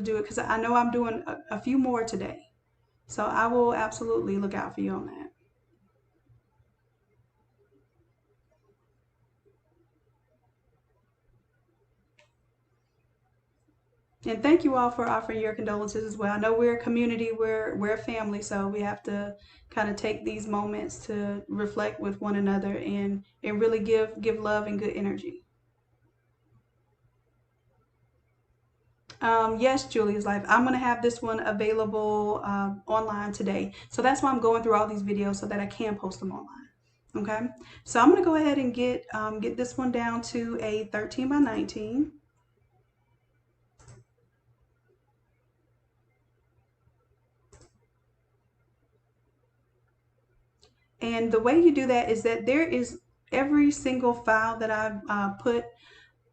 do it because I know I'm doing a few more today. So I will absolutely look out for you on that. And thank you all for offering your condolences as well. I know we're a community, we're a family, so we have to kind of take these moments to reflect with one another and really give love and good energy. Yes, Julia's Life. I'm going to have this one available online today. So that's why I'm going through all these videos so that I can post them online. Okay. So I'm going to go ahead and get this one down to a 13 by 19. And the way you do that is that there is every single file that I've put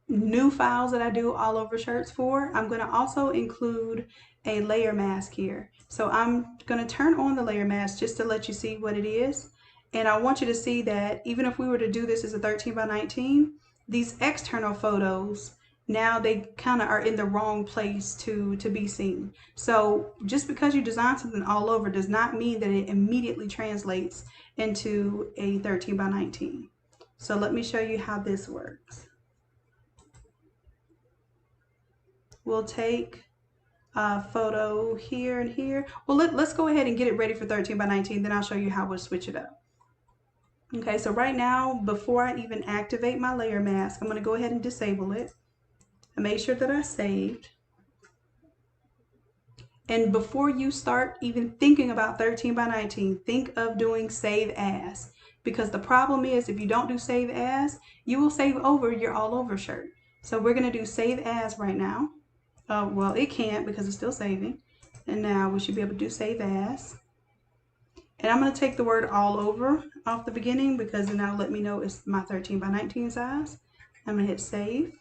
new files that I do all over shirts for. I'm going to also include a layer mask here. So I'm going to turn on the layer mask just to let you see what it is. And I want you to see that even if we were to do this as a 13 by 19, these external photos, now they kind of are in the wrong place to be seen. So just because you design something all over does not mean that it immediately translates into a 13 by 19. So let me show you how this works. We'll take a photo here and here. Well, let's go ahead and get it ready for 13 by 19, then I'll show you how we'll switch it up. Okay, so right now, before I even activate my layer mask, I'm going to go ahead and disable it. I made sure that I saved. And before you start even thinking about 13 by 19, think of doing save as. Because the problem is if you don't do save as, you will save over your all over shirt. So we're going to do save as right now. Well, it can't because it's still saving. And now we should be able to do save as. And I'm going to take the word all over off the beginning because then that'll let me know it's my 13 by 19 size. I'm going to hit save.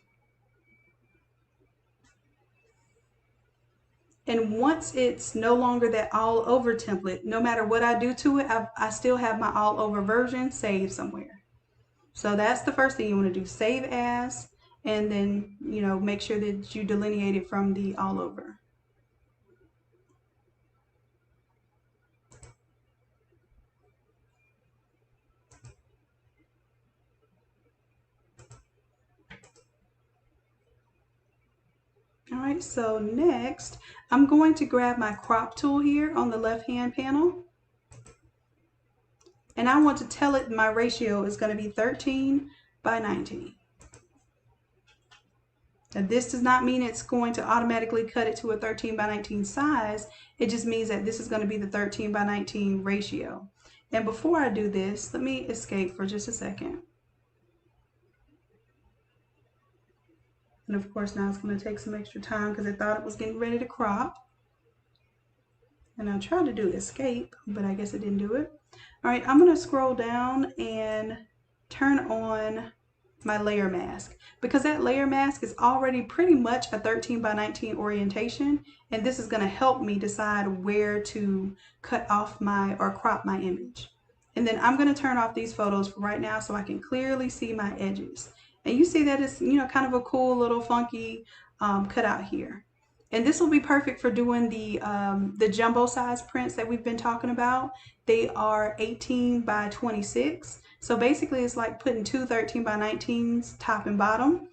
And once it's no longer that all over template, no matter what I do to it, I still have my all over version saved somewhere. So that's the first thing you want to do, save as, and then, make sure that you delineate it from the all over. All right, so next, I'm going to grab my crop tool here on the left-hand panel. And I want to tell it my ratio is going to be 13 by 19. Now, this does not mean it's going to automatically cut it to a 13 by 19 size. It just means that this is going to be the 13 by 19 ratio. And before I do this, let me escape for just a second. And of course, now it's going to take some extra time because I thought it was getting ready to crop. And I tried to do escape, but I guess it didn't do it. All right, I'm going to scroll down and turn on my layer mask because that layer mask is already pretty much a 13 by 19 orientation. And this is going to help me decide where to cut off or crop my image. And then I'm going to turn off these photos for right now so I can clearly see my edges. And you see that it's, kind of a cool little funky cutout here. And this will be perfect for doing the jumbo size prints that we've been talking about. They are 18 by 26. So basically it's like putting two 13 by 19s top and bottom.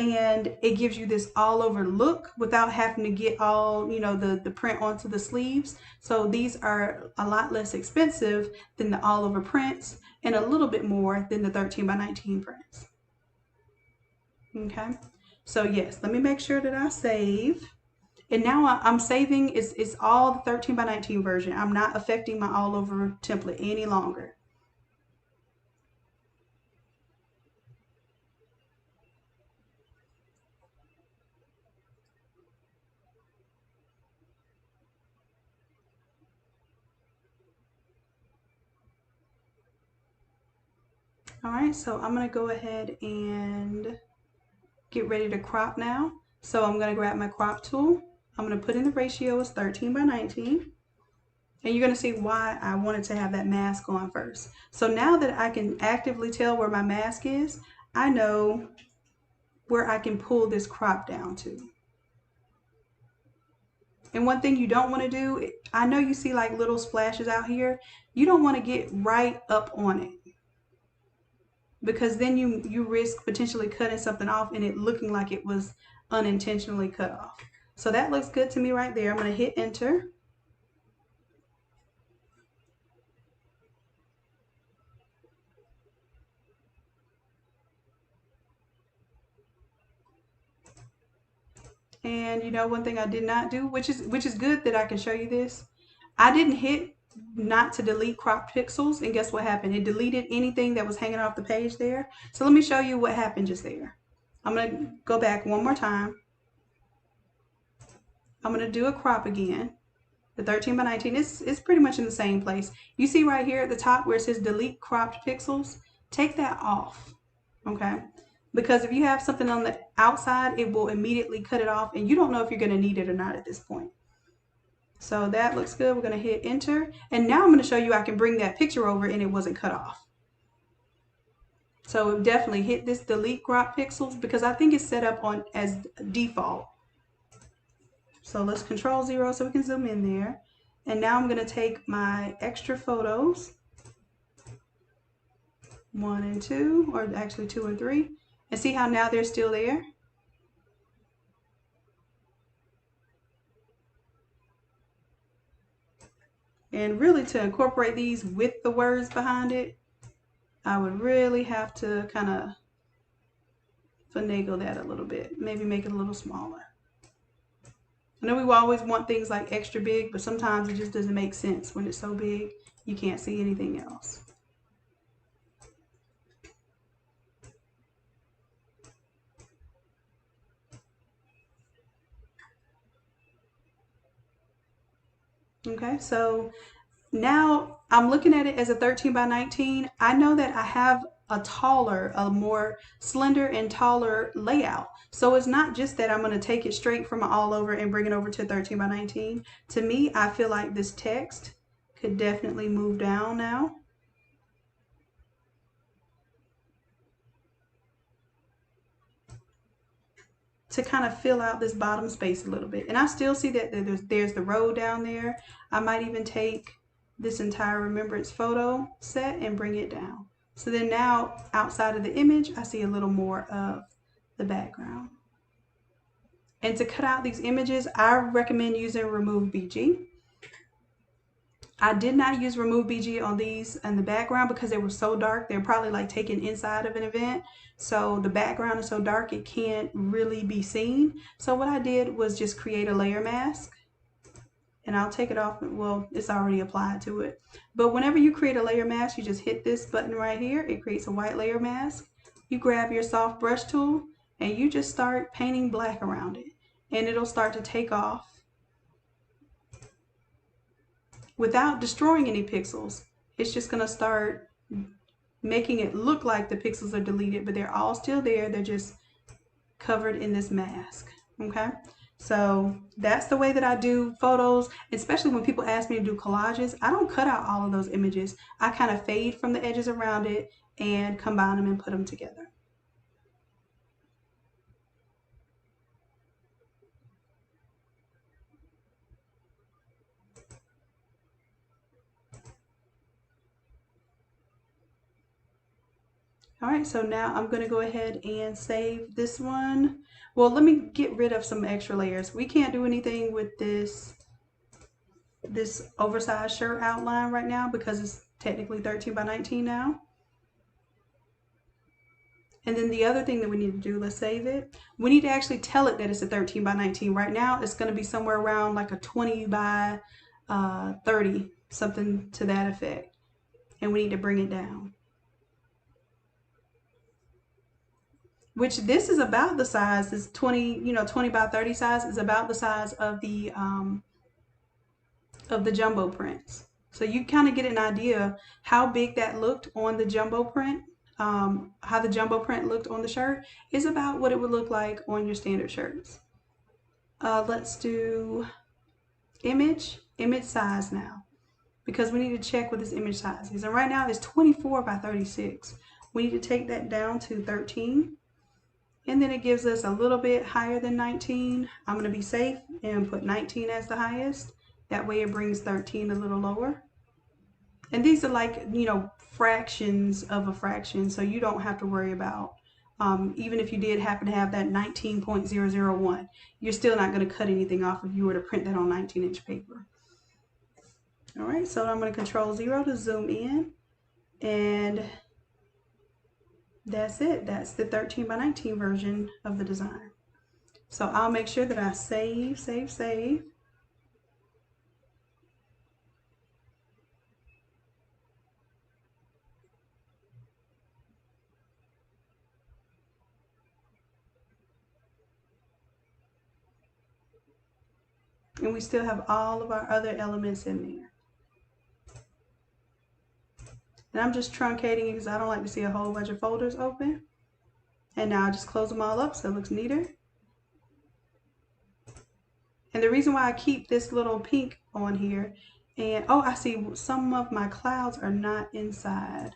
and it gives you this all over look without having to get all, you know, the print onto the sleeves. So these are a lot less expensive than the all over prints and a little bit more than the 13 by 19 prints. Okay, so yes, let me make sure that I save. And now I'm saving, it's all the 13 by 19 version. I'm not affecting my all over template any longer. All right, so I'm gonna go ahead and get ready to crop now. So I'm gonna grab my crop tool. I'm gonna put in the ratio as 13 by 19. And you're gonna see why I wanted to have that mask on first. So now that I can actively tell where my mask is, I know where I can pull this crop down to. And one thing you don't want to do, I know you see like little splashes out here. You don't want to get right up on it, because then you risk potentially cutting something off and it looking like it was unintentionally cut off. So that looks good to me right there. I'm going to hit enter. And you know, one thing I did not do, which is good that I can show you this, I didn't hit not to delete cropped pixels, and guess what happened? It deleted anything that was hanging off the page there. So let me show you what happened just there. I'm going to go back one more time. I'm going to do a crop again. The 13 by 19 is pretty much in the same place. You see right here at the top where it says delete cropped pixels? Take that off, okay? Because if you have something on the outside, it will immediately cut it off, and you don't know if you're going to need it or not at this point. So that looks good. We're going to hit enter. And now I'm going to show you I can bring that picture over and it wasn't cut off. So definitely hit this delete crop pixels, because I think it's set up on as default. So let's control 0 so we can zoom in there. And now I'm going to take my extra photos, 1 and 2, or actually 2 and 3, and see how now they're still there. And really, to incorporate these with the words behind it, I would really have to kind of finagle that a little bit, maybe make it a little smaller. I know we always want things like extra big, but sometimes it just doesn't make sense when it's so big you can't see anything else. Okay, so now I'm looking at it as a 13 by 19. I know that I have a more slender and taller layout. So it's not just that I'm going to take it straight from all over and bring it over to 13 by 19. To me, I feel like this text could definitely move down now. To kind of fill out this bottom space a little bit. And I still see that there's the road down there. I might even take this entire remembrance photo set and bring it down. So then now outside of the image, I see a little more of the background. And to cut out these images, I recommend using Remove BG. I did not use Remove BG on these in the background because they were so dark. They're probably like taken inside of an event. So the background is so dark it can't really be seen. So what I did was just create a layer mask. And I'll take it off. Well, it's already applied to it. But whenever you create a layer mask, you just hit this button right here. It creates a white layer mask. You grab your soft brush tool and you just start painting black around it. And it'll start to take off without destroying any pixels. It's just going to start making it look like the pixels are deleted, but they're all still there. They're just covered in this mask. Okay, so that's the way that I do photos, especially when people ask me to do collages. I don't cut out all of those images. I kind of fade from the edges around it and combine them and put them together. All right, so now I'm going to go ahead and save this one. Well, let me get rid of some extra layers. We can't do anything with this oversized shirt outline right now because it's technically 13 by 19 now. And then the other thing that we need to do, let's save it. We need to actually tell it that it's a 13 by 19. Right now, it's going to be somewhere around like a 20 by 30, something to that effect. And we need to bring it down. Which this is about the size, this 20, 20 by 30 size is about the size of the jumbo prints. So you kind of get an idea how big that looked on the jumbo print. How the jumbo print looked on the shirt is about what it would look like on your standard shirts. Let's do image size now, because we need to check what this image size is. And right now it's 24 by 36. We need to take that down to 13. And then it gives us a little bit higher than 19. I'm going to be safe and put 19 as the highest. That way it brings 13 a little lower. And these are like, fractions of a fraction, so you don't have to worry about, even if you did happen to have that 19.001, you're still not going to cut anything off if you were to print that on 19-inch paper. All right, so I'm going to Control 0 to zoom in, and that's it. That's the 13 by 19 version of the design. So I'll make sure that I save. And we still have all of our other elements in there. And I'm just truncating it because I don't like to see a whole bunch of folders open. And now I just close them all up so it looks neater. And the reason why I keep this little pink on here, and oh, I see some of my clouds are not inside.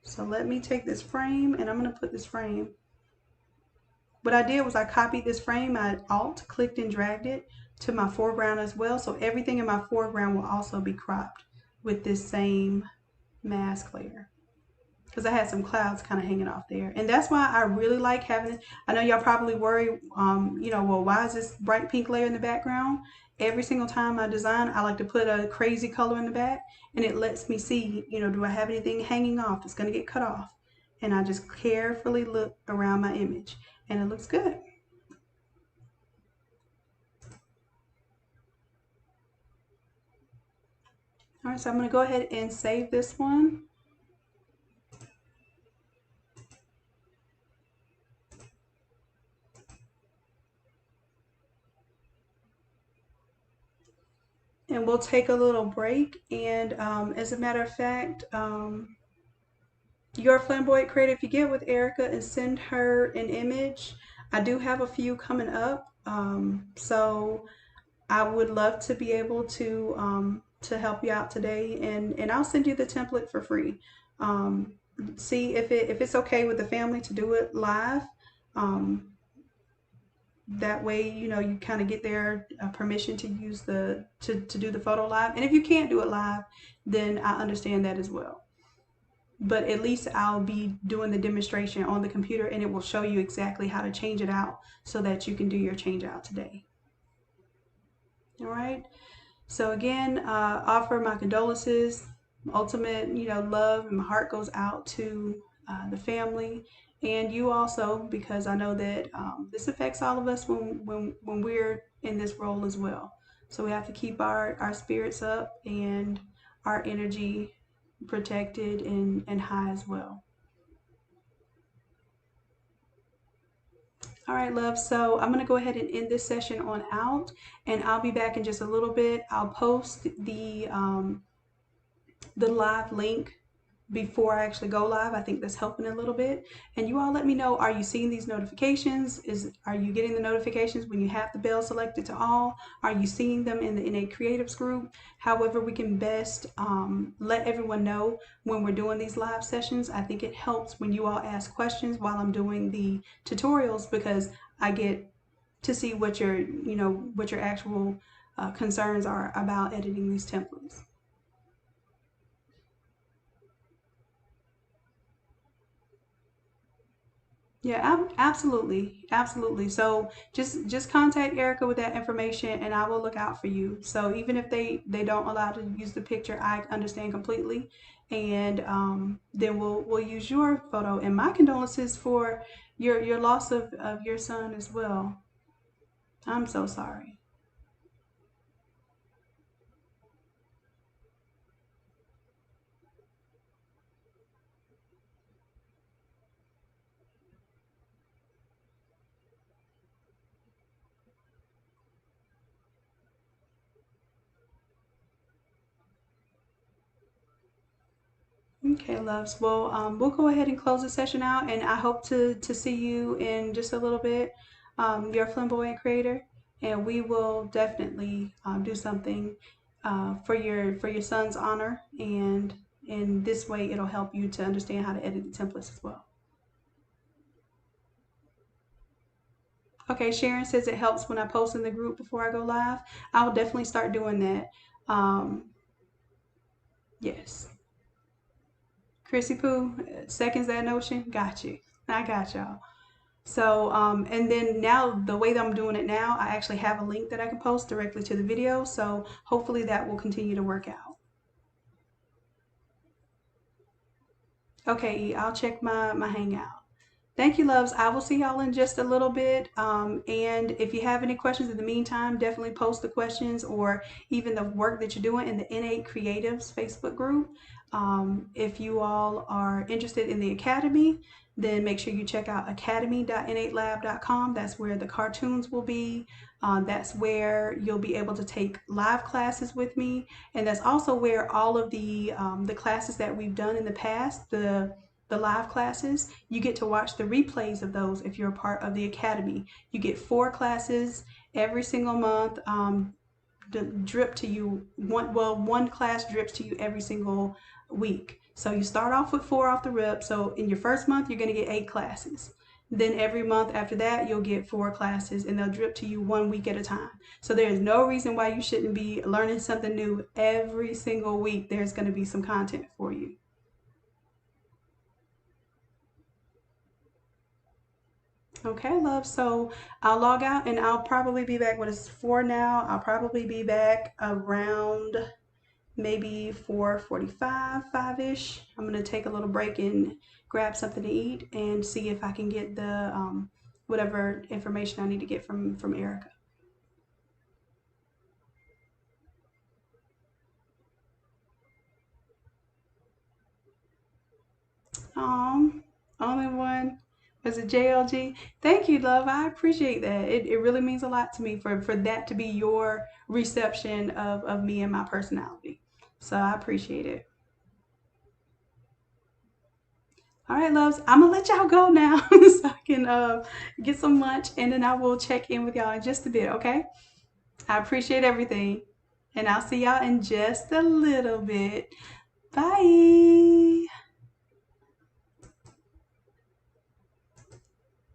So let me take this frame, and I'm going to put this frame. What I did was I copied this frame, I Alt clicked and dragged it to my foreground as well. So everything in my foreground will also be cropped with this same mask layer, because I had some clouds kind of hanging off there. And that's why I really like having it. I know y'all probably worry, well, why is this bright pink layer in the background? Every single time I design, I like to put a crazy color in the back, and it lets me see, do I have anything hanging off that's going to get cut off? And I just carefully look around my image, and it looks good. All right, so I'm going to go ahead and save this one. And we'll take a little break. And as a matter of fact, your flamboyant creator, if you get with Erica and send her an image, I do have a few coming up. So I would love to be able to help you out today, and I'll send you the template for free. See if it's okay with the family to do it live. That way, you kind of get their permission to use to do the photo live. And if you can't do it live, then I understand that as well. But at least I'll be doing the demonstration on the computer, and it will show you exactly how to change it out so that you can do your change out today. All right. So again, offer my condolences, ultimate, love, and my heart goes out to the family and you also, because I know that this affects all of us when we're in this role as well. So we have to keep our spirits up and our energy protected and high as well. All right, love. So I'm going to go ahead and end this session on out, and I'll be back in just a little bit. I'll post the live link before I actually go live. I think that's helping a little bit. And you all let me know, are you seeing these notifications? Are you getting the notifications when you have the bell selected to all? Are you seeing them in the Innate Creatives group? However we can best let everyone know when we're doing these live sessions. I think it helps when you all ask questions while I'm doing the tutorials, because I get to see what your actual concerns are about editing these templates. Yeah, absolutely, absolutely. So just contact Erica with that information, and I will look out for you. So even if they don't allow to use the picture, I understand completely, and then we'll use your photo. And my condolences for your loss of your son as well. I'm so sorry. Okay, loves. Well, we'll go ahead and close the session out, and I hope to see you in just a little bit. Your flamboyant creator, and we will definitely do something for your son's honor, and in this way, it'll help you to understand how to edit the templates as well. Okay, Sharon says it helps when I post in the group before I go live. I will definitely start doing that. Yes. Chrissy Poo seconds that notion. Got you. I got y'all. So, and then now the way that I'm doing it now, I actually have a link that I can post directly to the video. So hopefully that will continue to work out. Okay, E, I'll check my Hangout. Thank you, loves. I will see y'all in just a little bit. And if you have any questions in the meantime, definitely post the questions or even the work that you're doing in the Innate Creatives Facebook group. If you all are interested in the Academy, then make sure you check out academy.innatelab.com. That's where the cartoons will be. That's where you'll be able to take live classes with me, and that's also where all of the classes that we've done in the past, the live classes, you get to watch the replays of those if you're a part of the academy. You get 4 classes every single month. Drip to you one class drips to you every single week. So you start off with 4 off the rip. So in your first month, you're going to get 8 classes. Then every month after that, you'll get 4 classes, and they'll drip to you 1 week at a time. So there's no reason why you shouldn't be learning something new every single week. There's going to be some content for you. Okay, love. So I'll log out and I'll probably be back. What is 4 now? I'll probably be back around maybe 4:45, 5-ish. I'm gonna take a little break and grab something to eat and see if I can get the whatever information I need to get from Erica. Only one. Was it JLG? Thank you, love. I appreciate that. It really means a lot to me for that to be your reception of me and my personality. So I appreciate it. All right, loves. I'm gonna let y'all go now so I can get some lunch, and then I will check in with y'all in just a bit. Okay? I appreciate everything, and I'll see y'all in just a little bit. Bye.